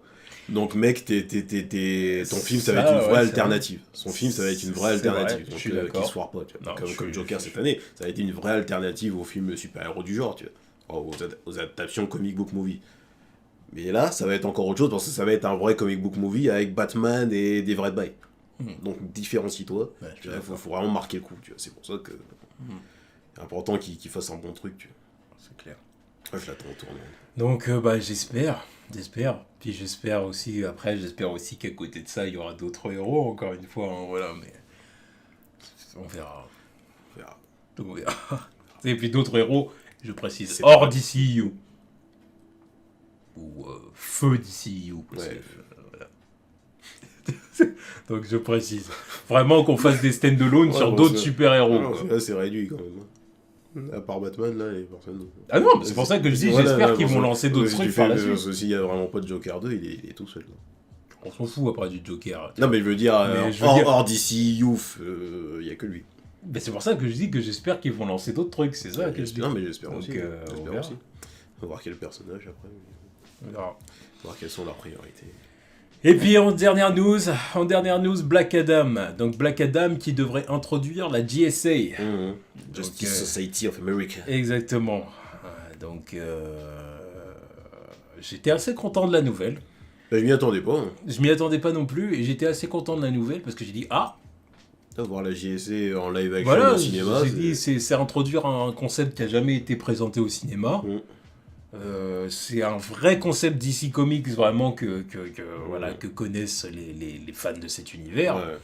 Speaker 2: Donc, mec, ton film, ça va être une vraie alternative. Son film, ça va être une vraie alternative.
Speaker 1: Donc, je suis d'accord.
Speaker 2: Qu'il se foire pas, tu vois. Comme Joker cette année, ça va être une vraie alternative aux films super-héros du genre, tu vois. Aux adaptations comic book movie. Mais là, ça va être encore autre chose, parce que ça va être un vrai comic book movie avec Batman et des vrais bails. Donc, différencie-toi. Il faut vraiment marquer le coup, tu vois. C'est pour ça que c'est important qu'il fasse un bon truc, tu vois.
Speaker 1: C'est clair.
Speaker 2: Ouais, je l'attends au tournant.
Speaker 1: Donc, j'espère. Puis j'espère aussi qu'à côté de ça, il y aura d'autres héros, encore une fois, voilà, mais on verra. Et puis d'autres héros, je précise, hors DCU. Ou feu DCU.
Speaker 2: Ouais.
Speaker 1: Voilà. Donc je précise. Vraiment qu'on fasse des stand-alone sur d'autres super-héros.
Speaker 2: Là, c'est réduit quand même. À part Batman, là, les personnes.
Speaker 1: Ah non, mais c'est pour ça que je dis, j'espère qu'ils vont lancer d'autres trucs par la suite.
Speaker 2: S'il y a vraiment pas de Joker 2, il est tout seul. Là.
Speaker 1: On s'en fout après du Joker.
Speaker 2: Non, mais je veux dire, hors DC Youth, il y a que lui.
Speaker 1: Mais c'est pour ça que je dis que j'espère qu'ils vont lancer d'autres trucs, c'est ça que je dis.
Speaker 2: Non, mais j'espère aussi.
Speaker 1: On verra.
Speaker 2: On va voir quel personnage après.
Speaker 1: On verra.
Speaker 2: On va voir quelles sont leurs priorités.
Speaker 1: Et puis en dernière news, Black Adam. Donc Black Adam qui devrait introduire la GSA.
Speaker 2: Justice Society of America.
Speaker 1: Exactement. Donc j'étais assez content de la nouvelle.
Speaker 2: Bah, je m'y attendais pas. Hein.
Speaker 1: Je m'y attendais pas non plus, et j'étais assez content de la nouvelle, parce que j'ai dit, ah,
Speaker 2: Voir la JSC en live action
Speaker 1: voilà,
Speaker 2: au cinéma.
Speaker 1: j'ai dit, c'est introduire un concept qui a jamais été présenté au cinéma.
Speaker 2: Mm.
Speaker 1: C'est un vrai concept DC Comics, vraiment, voilà, que connaissent les fans de cet univers.
Speaker 2: Ouais.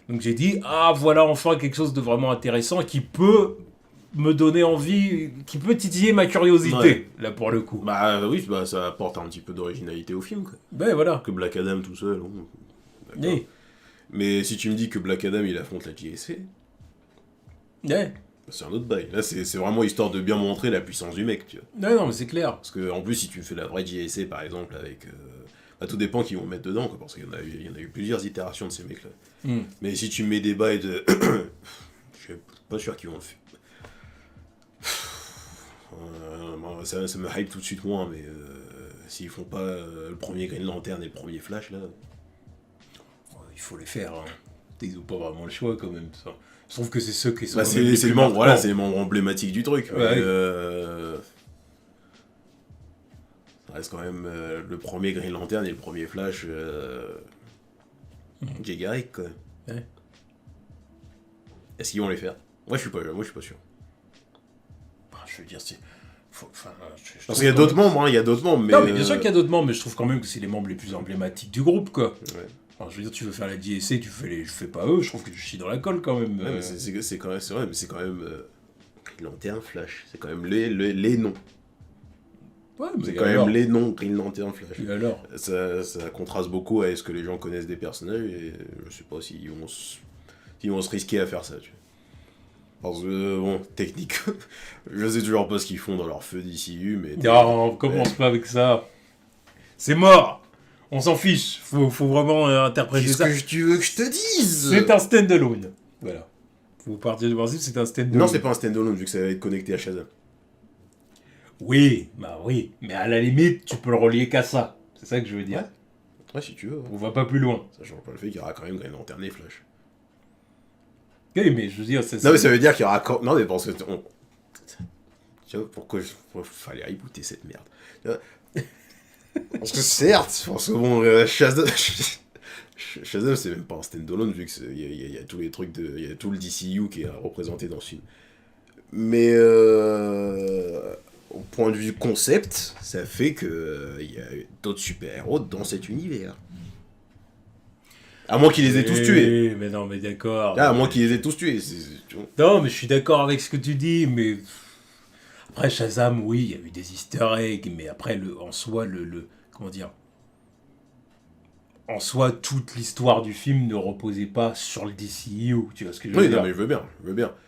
Speaker 1: Donc j'ai dit, ah, voilà enfin quelque chose de vraiment intéressant qui peut me donner envie, qui peut titiller ma curiosité,
Speaker 2: Ouais.
Speaker 1: là, pour le coup.
Speaker 2: Bah oui, bah, ça apporte un petit peu d'originalité au film, quoi.
Speaker 1: Ben voilà.
Speaker 2: Que Black Adam tout seul, bon, d'accord.
Speaker 1: Ouais.
Speaker 2: Mais si tu me dis que Black Adam il affronte la JSC,
Speaker 1: Ouais.
Speaker 2: c'est un autre bail. Là, c'est vraiment histoire de bien montrer la puissance du mec, tu vois.
Speaker 1: Non, non, mais c'est clair.
Speaker 2: Parce que, en plus, si tu fais la vraie JSC, par exemple, avec. Bah, tout dépend qui vont mettre dedans, quoi, parce qu'il y en a eu plusieurs itérations de ces mecs-là.
Speaker 1: Hmm.
Speaker 2: Mais si tu mets des bails de. Je suis pas sûr qu'ils vont le faire. Moi, ça me hype tout de suite moins, mais s'ils font pas le premier Green Lantern et le premier Flash, là.
Speaker 1: Il faut les faire. Hein. Ils ont pas vraiment le choix quand même. Ça. Je trouve que c'est ceux qui sont.
Speaker 2: Bah,
Speaker 1: quand
Speaker 2: c'est
Speaker 1: même les
Speaker 2: c'est
Speaker 1: plus
Speaker 2: le membre, voilà,
Speaker 1: marquants.
Speaker 2: c'est les membres emblématiques du truc.
Speaker 1: Ouais,
Speaker 2: Mais,
Speaker 1: ouais.
Speaker 2: ça reste quand même le premier Green Lantern et le premier Flash. Jay Garrick, quoi.
Speaker 1: Ouais.
Speaker 2: Est-ce qu'ils vont les faire? Moi, je suis pas sûr.
Speaker 1: Bah, je veux dire, c'est. Enfin, je
Speaker 2: Parce qu'il y a d'autres membres, hein, il y a d'autres membres, mais.
Speaker 1: Non, mais bien sûr qu'il y a d'autres membres, mais je trouve quand même que c'est les membres les plus emblématiques du groupe, quoi.
Speaker 2: Ouais.
Speaker 1: Alors, je veux dire, tu veux faire la JSC, je fais pas eux, je trouve que tu chies dans la colle quand même.
Speaker 2: Ouais, mais c'est quand même, c'est vrai, mais c'est quand même Green Lantern, Flash, c'est quand même les noms.
Speaker 1: Ouais, mais
Speaker 2: C'est quand
Speaker 1: alors,
Speaker 2: même les noms Green Lantern, Flash.
Speaker 1: Et alors
Speaker 2: Ça contraste beaucoup avec ce que les gens connaissent des personnages et je sais pas s'ils vont se risquer à faire ça, tu vois. Parce que, bon, technique, je sais toujours pas ce qu'ils font dans leur feu d'ICU, mais...
Speaker 1: Non, on commence pas avec ça. C'est mort. On s'en fiche. Faut vraiment interpréter
Speaker 2: Qu'est-ce
Speaker 1: ça.
Speaker 2: que tu veux que je te dise?
Speaker 1: C'est un stand-alone. Voilà. Faut partir du principe, c'est un stand-alone.
Speaker 2: Non, c'est pas un stand-alone, vu que ça va être connecté à Shazam.
Speaker 1: Oui, bah oui. Mais à la limite, tu peux le relier qu'à ça. C'est ça que je veux dire.
Speaker 2: Ouais, si tu veux.
Speaker 1: On va pas plus loin.
Speaker 2: Ça change pas le fait qu'il y aura quand même Green Lantern et Flash.
Speaker 1: Oui, mais je veux dire, c'est
Speaker 2: Non, mais ça veut dire qu'il y aura... Non, mais parce que... Tu vois, pourquoi fallait rebooter cette merde. Tu vois. Parce que certes, parce que bon, Shazam, c'est même pas un stand-alone, vu qu'il y a tous les trucs de... Il y a tout le DCU qui est représenté dans ce film. Mais au point de vue concept, ça fait que il y a d'autres super-héros dans cet univers. À moins qu'ils les aient tous tués.
Speaker 1: Oui, mais non, mais d'accord.
Speaker 2: Ah, à moins qu'ils les aient tous tués. Tu vois.
Speaker 1: Non, mais je suis d'accord avec ce que tu dis, mais... Après, Shazam, oui, il y a eu des easter eggs, mais après, en soi, comment dire... En soi, toute l'histoire du film ne reposait pas sur le DCU, tu vois ce que je veux
Speaker 2: Oui,
Speaker 1: dire.
Speaker 2: non, mais je veux bien.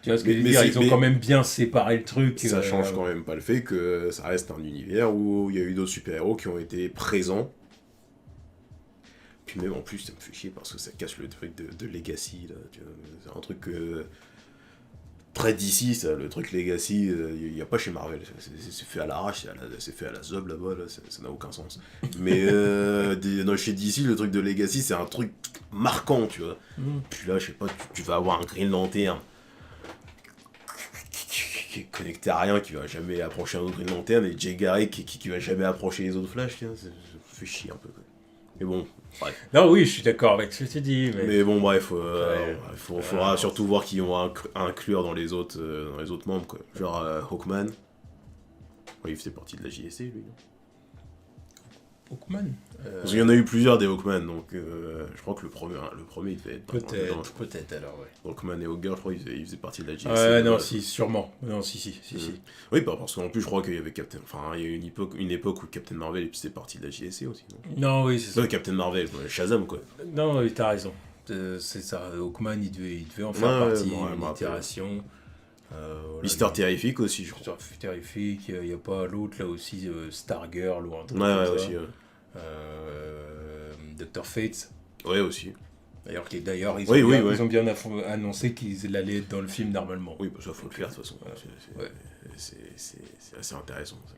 Speaker 1: Tu vois ce que je veux
Speaker 2: mais
Speaker 1: dire,
Speaker 2: c'est-
Speaker 1: ils ont
Speaker 2: mais-
Speaker 1: quand même bien séparé le truc.
Speaker 2: Ça change quand même pas le fait que ça reste un univers où il y a eu d'autres super-héros qui ont été présents. Puis même en plus, ça me fait chier parce que ça casse le truc de Legacy, là. Tu vois. C'est un truc très d'ici, ça, le truc Legacy, il n'y a pas chez Marvel. C'est fait à l'arrache, c'est fait à la zob là-bas, là, ça n'a aucun sens. Mais chez DC, le truc de Legacy, c'est un truc marquant, tu vois. Puis là, je sais pas, tu vas avoir un Green Lantern qui est connecté à rien, qui va jamais approcher un autre Green Lantern, et Jay Garrick qui va jamais approcher les autres Flash, tiens, ça fait chier un peu, quoi. Mais bon, bref.
Speaker 1: Non, oui, je suis d'accord avec ce que tu dis, mais...
Speaker 2: Mais bon, bref,
Speaker 1: Ouais.
Speaker 2: faudra surtout voir qui vont inclure dans les autres membres, quoi. Genre Hawkman. Oui, il faisait partie de la JSC, lui.
Speaker 1: Hawkman
Speaker 2: Parce qu'il y en a eu plusieurs des Hawkman, donc je crois que le premier il devait être dedans.
Speaker 1: Peut-être alors, ouais.
Speaker 2: Hawkman et Hawkgirl, je crois qu'ils faisaient partie de la JSC.
Speaker 1: Ouais, non, si, sûrement. Non, si.
Speaker 2: Oui, bah, parce qu'en plus, je crois qu'il y avait Captain... Enfin, il y a eu une époque où Captain Marvel faisait partie de la JSC aussi, non?
Speaker 1: Non, oui, c'est ça.
Speaker 2: Captain Marvel, Shazam, quoi.
Speaker 1: Non, oui, t'as raison. C'est ça, Hawkman, il devait en faire
Speaker 2: Ouais,
Speaker 1: partie,
Speaker 2: bon, ouais,
Speaker 1: une
Speaker 2: bon,
Speaker 1: itération. Voilà,
Speaker 2: Mister Terrific aussi, je crois.
Speaker 1: Mister Terrific, il n'y a pas l'autre, là aussi, Stargirl ou un truc
Speaker 2: Ouais,
Speaker 1: comme ça.
Speaker 2: aussi.
Speaker 1: Dr. Fate.
Speaker 2: Ouais, aussi.
Speaker 1: D'ailleurs, ils
Speaker 2: Oui.
Speaker 1: ont bien annoncé qu'ils allaient être dans le film normalement.
Speaker 2: Oui, bah ça, faut le faire, de toute façon.
Speaker 1: Ouais.
Speaker 2: C'est assez intéressant, ça.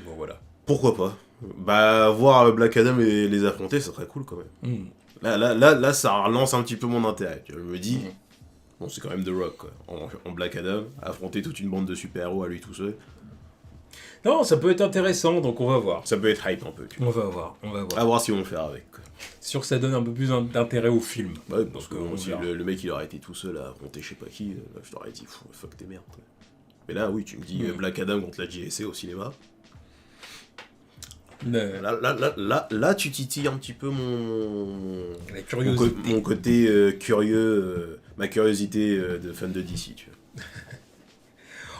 Speaker 1: Bon, voilà.
Speaker 2: Pourquoi pas? Bah, voir Black Adam et les affronter, ça serait cool, quand même. Là, ça relance un petit peu mon intérêt. Tu vois, je me dis, bon, c'est quand même The Rock, quoi. En Black Adam, affronter toute une bande de super-héros à lui tout seul.
Speaker 1: Non, ça peut être intéressant, donc on va voir.
Speaker 2: Ça peut être hype un peu, tu vois.
Speaker 1: On va voir.
Speaker 2: À voir si on va le faire avec, quoi.
Speaker 1: C'est sûr que ça donne un peu plus d'intérêt au film.
Speaker 2: Ouais, parce que
Speaker 1: Donc, on
Speaker 2: si
Speaker 1: verra.
Speaker 2: le mec il aurait été tout seul à affronter je sais pas qui, je t'aurais dit fuck tes merdes. Mais là, oui, tu me dis Black Adam contre la JSA au cinéma.
Speaker 1: Mais-
Speaker 2: Là, tu titilles un petit peu
Speaker 1: La curiosité.
Speaker 2: mon côté curieux, ma curiosité de fan de DC, tu vois.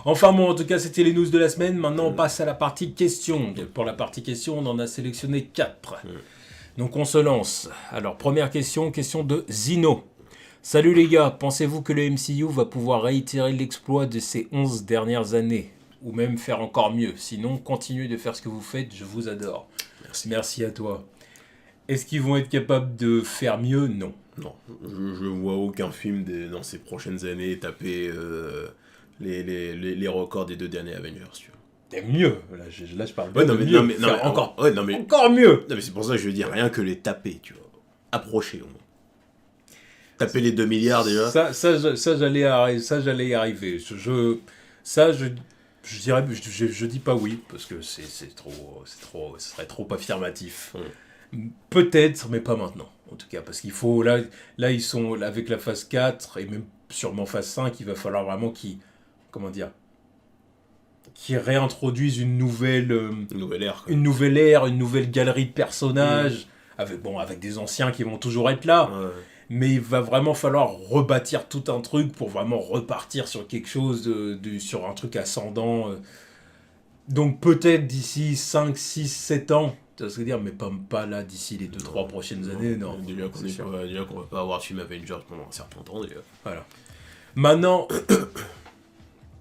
Speaker 1: Enfin bon, en tout cas, c'était les news de la semaine. Maintenant, on passe à la partie questions. Pour la partie questions, on en a sélectionné 4. Donc, on se lance. Alors, première question de Zino. Salut les gars, pensez-vous que le MCU va pouvoir réitérer l'exploit de ces 11 dernières années? Ou même faire encore mieux? Sinon, continuez de faire ce que vous faites, je vous adore. Merci à toi. Est-ce qu'ils vont être capables de faire mieux? Non.
Speaker 2: Non, je vois aucun film dans ces prochaines années taper les records des 2 derniers Avengers, tu vois.
Speaker 1: C'est mieux. Là, je parle
Speaker 2: Ouais,
Speaker 1: de mieux. Faire encore, encore mieux.
Speaker 2: Non, mais c'est pour ça que je veux dire rien que les taper, tu vois. Approcher au moins. Taper les 2 milliards déjà.
Speaker 1: Ça, j'allais y arriver. Je dirais, je dis pas oui parce que ce serait trop affirmatif. Peut-être, mais pas maintenant. En tout cas, parce qu'il faut là, ils sont avec la phase 4 et même sûrement phase 5, il va falloir vraiment qu'ils réintroduisent une nouvelle
Speaker 2: ère. Quoi.
Speaker 1: une nouvelle galerie de personnages avec des anciens qui vont toujours être là.
Speaker 2: Ouais.
Speaker 1: Mais il va vraiment falloir rebâtir tout un truc pour vraiment repartir sur quelque chose, sur un truc ascendant. Donc peut-être d'ici 5, 6, 7 ans, tu vois ce que je veux dire, mais pas là d'ici les 2-3 prochaines années, non.
Speaker 2: Déjà qu'on va pas avoir de film Avengers pendant un certain temps déjà.
Speaker 1: Voilà. Maintenant,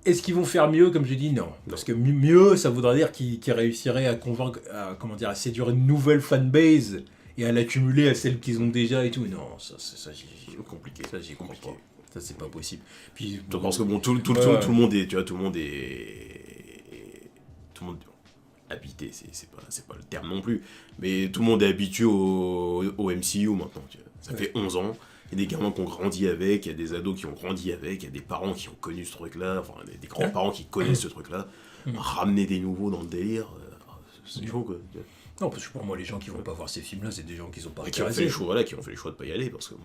Speaker 1: est-ce qu'ils vont faire mieux? Comme je dis, non. Parce que mieux, ça voudrait dire qu'ils réussiraient à convaincre, à séduire une nouvelle fanbase et à l'accumuler à celle qu'ils ont déjà et tout. Non, ça j'ai compliqué. Ça, j'ai compliqué. Ça, c'est pas possible. Puis,
Speaker 2: parce que bon, tout le monde est, tu vois, tout le monde habité, c'est pas le terme non plus, mais tout le monde est habitué au MCU maintenant, tu vois. Ça fait 11 ans, il y a des gamins qui ont grandi avec, il y a des ados qui ont grandi avec, il y a des parents qui ont connu ce truc-là, enfin des grands-parents qui connaissent ce truc-là. Ramener des nouveaux dans le délire, c'est chaud quoi.
Speaker 1: Non, parce que pour moi, les gens qui vont pas voir ces films-là, c'est des gens qui sont pas
Speaker 2: qui ont fait les choix, qui ont fait le choix de pas y aller parce que.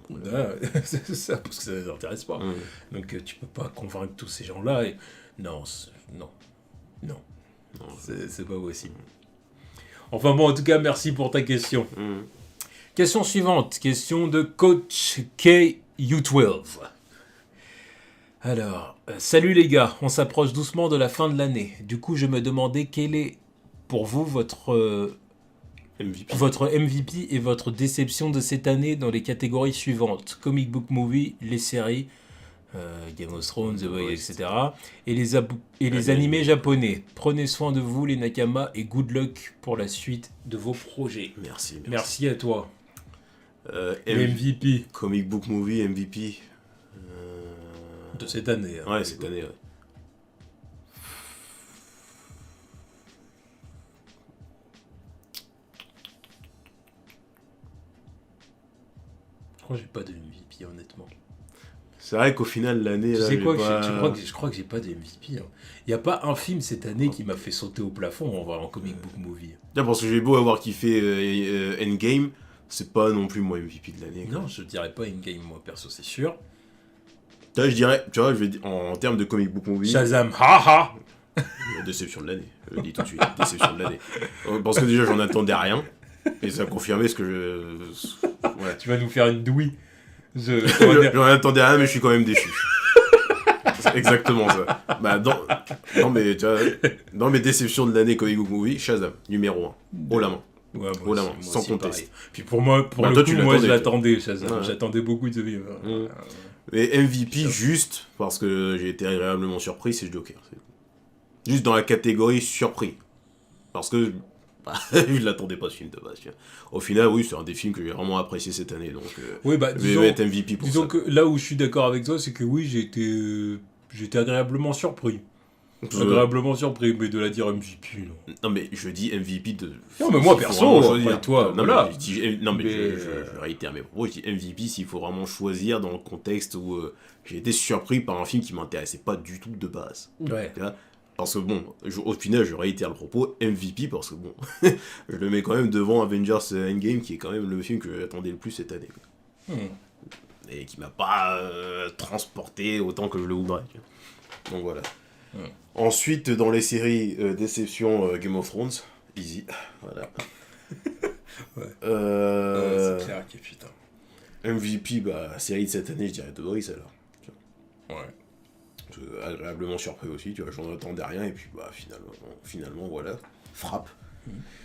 Speaker 1: C'est ça, parce que ça les intéresse pas. Donc tu peux pas convaincre tous ces gens-là. Et... Non. C'est pas possible. Enfin bon, en tout cas, merci pour ta question. Question suivante, question de Coach KU12. Alors, salut les gars, on s'approche doucement de la fin de l'année. Du coup, je me demandais quel est pour vous votre MVP et votre déception de cette année dans les catégories suivantes: comic book movie, les séries, Game of Thrones, The Boys, etc. Et les animés japonais. Prenez soin de vous les Nakama et good luck pour la suite de vos projets. Merci à toi. MVP.
Speaker 2: Comic book movie, MVP.
Speaker 1: De cette année.
Speaker 2: Ouais, cette année, ouais.
Speaker 1: Je crois que j'ai pas de MVP, honnêtement.
Speaker 2: C'est vrai qu'au final, l'année...
Speaker 1: Tu sais quoi, je crois que j'ai pas de MVP. Il n'y a pas un film cette année qui m'a fait sauter au plafond en comic book movie.
Speaker 2: Là, parce que j'ai beau avoir kiffé Endgame, c'est pas non plus moi MVP de l'année.
Speaker 1: Non, je dirais pas Endgame, moi, perso, c'est sûr.
Speaker 2: Là, je dirais, tu vois, en termes de comic book movie...
Speaker 1: Shazam, haha.
Speaker 2: Déception de l'année, je le dis tout de suite, déception de l'année. Parce que déjà, j'en attendais rien, et ça a confirmé ce que je...
Speaker 1: Voilà. Tu vas nous faire une douille.
Speaker 2: J'en attendais rien, mais je suis quand même déçu. C'est exactement ça. Bah, dans mes déceptions de l'année comic book movie, Shazam, numéro 1, haut la main.
Speaker 1: Ouais,
Speaker 2: haut la main, sans conteste.
Speaker 1: Pareil. Puis pour moi, je l'attendais, Shazam. Ouais. J'attendais beaucoup de vie.
Speaker 2: Mais MVP, juste parce que j'ai été agréablement surpris, c'est Joker. Juste dans la catégorie surpris. Parce que je l'attendais pas ce film de base. Tiens. Au final, oui, c'est un des films que j'ai vraiment apprécié cette année. Donc,
Speaker 1: oui,
Speaker 2: je vais être MVP pour ça.
Speaker 1: Disons que là où je suis d'accord avec toi, c'est que oui, j'ai été agréablement surpris. Agréablement surpris, mais de la dire MVP, non.
Speaker 2: Non, mais je dis MVP de...
Speaker 1: Non, mais moi, perso, toi,
Speaker 2: non,
Speaker 1: voilà.
Speaker 2: Mais je réitère mes propos, je dis MVP s'il faut vraiment choisir dans le contexte où j'ai été surpris par un film qui m'intéressait pas du tout de base.
Speaker 1: Ouais.
Speaker 2: Parce que bon, au final, je réitère le propos, MVP, parce que bon, je le mets quand même devant Avengers Endgame, qui est quand même le film que j'attendais le plus cette année. Quoi. Et qui m'a pas transporté autant que je le voudrais. Donc voilà. Ensuite, dans les séries, déception Game of Thrones, easy. Voilà.
Speaker 1: C'est clair que putain.
Speaker 2: MVP, série de cette année, je dirais The Voice alors.
Speaker 1: Ouais.
Speaker 2: Agréablement surpris aussi, tu vois, j'en attendais rien, et puis finalement voilà, frappe.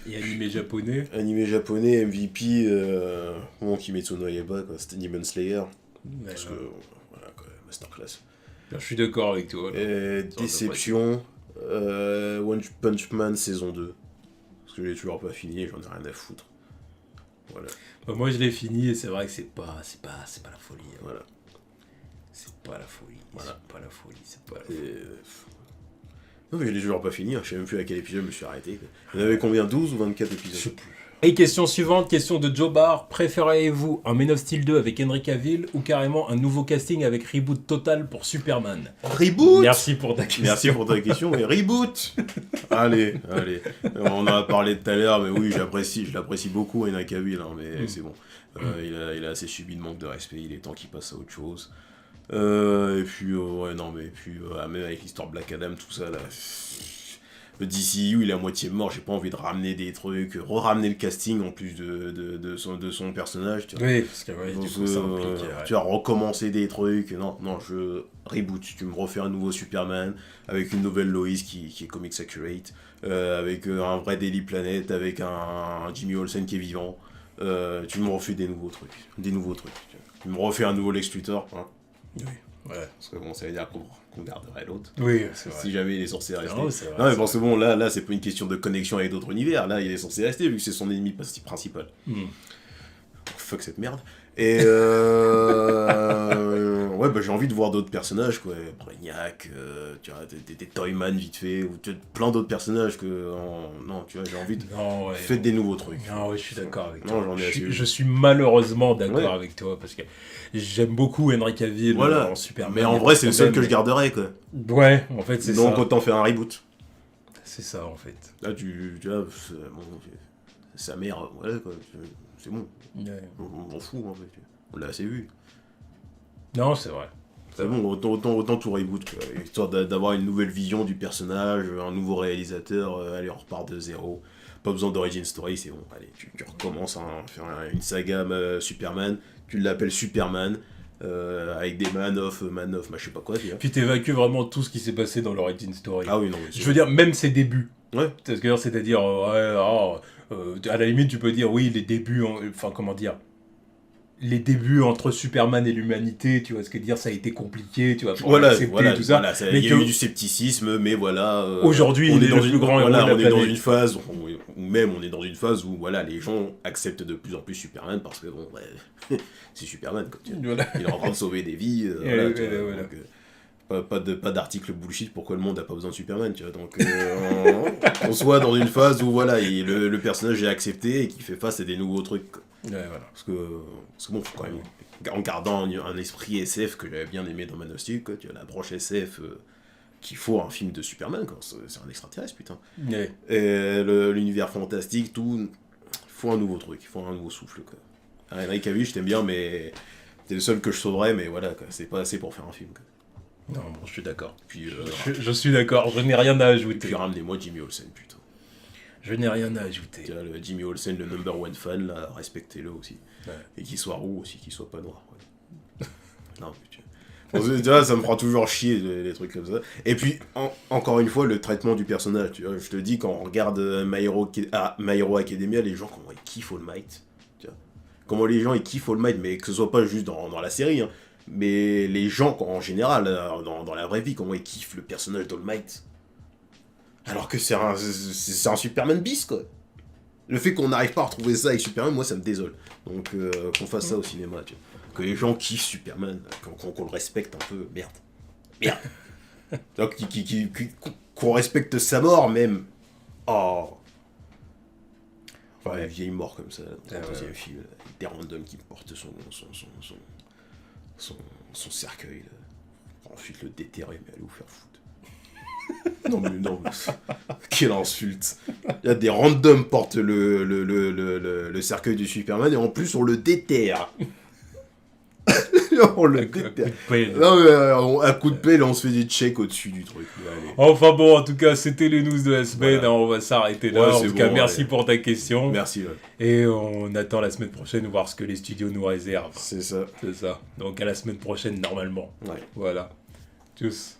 Speaker 1: Et animé japonais.
Speaker 2: Animé japonais, MVP, Kimetsu no Yaiba, quoi, c'était Demon Slayer. Parce que, voilà, quoi, masterclass.
Speaker 1: Je suis d'accord avec toi.
Speaker 2: Déception, One Punch Man saison 2. Parce que j'ai toujours pas fini et j'en ai rien à foutre. Voilà.
Speaker 1: Moi je l'ai fini et c'est vrai que c'est pas la folie. Hein.
Speaker 2: Voilà.
Speaker 1: C'est pas la folie.
Speaker 2: Voilà.
Speaker 1: C'est pas la folie. C'est pas la folie.
Speaker 2: Non mais je l'ai toujours pas fini, hein. Je sais même plus à quel épisode je me suis arrêté. Il y en avait combien, 12 ou 24 épisodes?
Speaker 1: Je sais plus. Et question suivante, question de Joe Barr. Préférez-vous un Man of Steel 2 avec Henry Cavill ou carrément un nouveau casting avec reboot total pour Superman?
Speaker 2: Reboot.
Speaker 1: Merci pour ta question.
Speaker 2: Merci pour ta question, mais reboot. Allez. On en a parlé tout à l'heure, mais oui, je l'apprécie beaucoup, Henry Cavill, hein, mais c'est bon. Il a assez subi de manque de respect, il est temps qu'il passe à autre chose. Et puis, même avec l'histoire de Black Adam, tout ça, là... Le DCU, il est à moitié mort, j'ai pas envie de ramener des trucs, re-ramener le casting en plus de son personnage, tu vois.
Speaker 1: Oui, parce que du coup, ça implique...
Speaker 2: Tu vas recommencer des trucs, non, je reboot, tu me refais un nouveau Superman, avec une nouvelle Lois qui est comics accurate, avec un vrai Daily Planet, avec un Jimmy Olsen qui est vivant, tu me refais des nouveaux trucs, tu me refais un nouveau Lex Luthor, hein.
Speaker 1: Oui, ouais.
Speaker 2: Parce que bon, ça veut dire qu'on garderait l'autre.
Speaker 1: Oui, c'est vrai.
Speaker 2: Si jamais il est censé rester.
Speaker 1: Non, c'est vrai,
Speaker 2: non mais parce que bon, là, c'est pas une question de connexion avec d'autres univers. Là, il est censé rester vu que c'est son ennemi principal. Fuck cette merde. Et ouais, j'ai envie de voir d'autres personnages, quoi. Brainiac, tu vois, des Toyman vite fait, ou plein d'autres personnages que. Non, tu vois, j'ai envie de.
Speaker 1: Non, ouais.
Speaker 2: Faites des nouveaux trucs.
Speaker 1: Non, ouais, je suis d'accord avec toi.
Speaker 2: Non, j'en ai assez.
Speaker 1: Je suis malheureusement d'accord avec toi parce que j'aime beaucoup Henry Cavill en Superman.
Speaker 2: Mais en vrai, c'est le seul que je garderais, quoi.
Speaker 1: Ouais, en fait, c'est ça.
Speaker 2: Donc autant faire un reboot.
Speaker 1: C'est ça, en fait.
Speaker 2: Là, tu vois, sa mère, voilà, quoi. C'est bon.
Speaker 1: Ouais.
Speaker 2: On m'en fout, en fait. On l'a assez vu.
Speaker 1: Non, c'est vrai.
Speaker 2: C'est bon, autant tout reboot, quoi. Histoire d'avoir une nouvelle vision du personnage, un nouveau réalisateur, allez, on repart de zéro. Pas besoin d'origin story, c'est bon. Allez, tu recommences à faire une saga Superman, tu l'appelles Superman, avec des Man of, je sais pas quoi, tu vois.
Speaker 1: Puis t'évacues vraiment tout ce qui s'est passé dans l'origin story.
Speaker 2: Ah oui, non.
Speaker 1: Je veux dire, même ses débuts.
Speaker 2: Ouais.
Speaker 1: C'est-à-dire, à la limite, tu peux dire, oui, les débuts, comment dire, les débuts entre Superman et l'humanité, tu vois ce que dire, ça a été compliqué, tu vois, pour accepter tout ça.
Speaker 2: Voilà, il y a eu du scepticisme, mais voilà.
Speaker 1: Aujourd'hui, il est le plus grand héros de la planète.
Speaker 2: Dans une phase, on est dans une phase où voilà, les gens acceptent de plus en plus Superman parce que bon, c'est Superman, quoi. Voilà. Il est en train de sauver des vies. Pas d'article bullshit pourquoi le monde n'a pas besoin de Superman, tu vois. Donc on soit dans une phase où voilà, le personnage est accepté et qui fait face à des nouveaux trucs, quoi.
Speaker 1: Ouais, voilà.
Speaker 2: Parce que bon, faut quand même, en gardant un esprit SF que j'avais bien aimé dans Man of Steel, quoi, tu vois, l'approche SF qu'il faut un film de Superman, quoi. C'est un extraterrestre, putain.
Speaker 1: Ouais.
Speaker 2: Et l'univers fantastique, tout, il faut un nouveau truc, il faut un nouveau souffle, quoi. Henry Cavill, je t'aime bien, mais t'es le seul que je sauverais, mais voilà, quoi, c'est pas assez pour faire un film, quoi.
Speaker 1: Non, bon, je suis d'accord.
Speaker 2: Puis,
Speaker 1: je suis d'accord, je n'ai rien à ajouter.
Speaker 2: Puis ramenez-moi Jimmy Olsen, putain.
Speaker 1: Je n'ai rien à ajouter.
Speaker 2: Tu vois, le Jimmy Olsen, le number one fan, là, respectez-le aussi.
Speaker 1: Ouais.
Speaker 2: Et qu'il soit roux aussi, qu'il soit pas noir. Ouais. Non, mais tu vois, ça me prend toujours chier, les trucs comme ça. Et puis, encore une fois, le traitement du personnage, tu vois, je te dis, quand on regarde My Hero Academia, les gens, comment ils kiffent All Might, tu vois. Comment les gens, ils kiffent All Might, mais que ce soit pas juste dans la série, hein, mais les gens, en général, dans la vraie vie, comment ils kiffent le personnage d'All Might. Alors que c'est un Superman bis, quoi. Le fait qu'on n'arrive pas à retrouver ça avec Superman, moi, ça me désole. Donc, qu'on fasse ça au cinéma, tu vois. Que les gens kiffent Superman, qu'on le respecte un peu, merde. Donc, qu'on respecte sa mort, même. Oh. Enfin, une vieille mort comme ça, dans le deuxième film, avec des randoms qui portent son cercueil, là. Ensuite, le déterrer, mais allez vous faire foutre. Non, mais... Quelle insulte. Il y a des randoms portent le cercueil du Superman et en plus on le déterre. On le déterre. Non mais un coup de pelle, on se fait des checks au-dessus du truc. Allez.
Speaker 1: Enfin bon, en tout cas, c'était les news de la semaine. Voilà. On va s'arrêter là.
Speaker 2: Ouais,
Speaker 1: en tout cas,
Speaker 2: bon,
Speaker 1: merci pour ta question.
Speaker 2: Merci. Ouais.
Speaker 1: Et on attend la semaine prochaine voir ce que les studios nous réservent.
Speaker 2: C'est ça.
Speaker 1: Donc à la semaine prochaine normalement.
Speaker 2: Ouais.
Speaker 1: Voilà. Tchuss.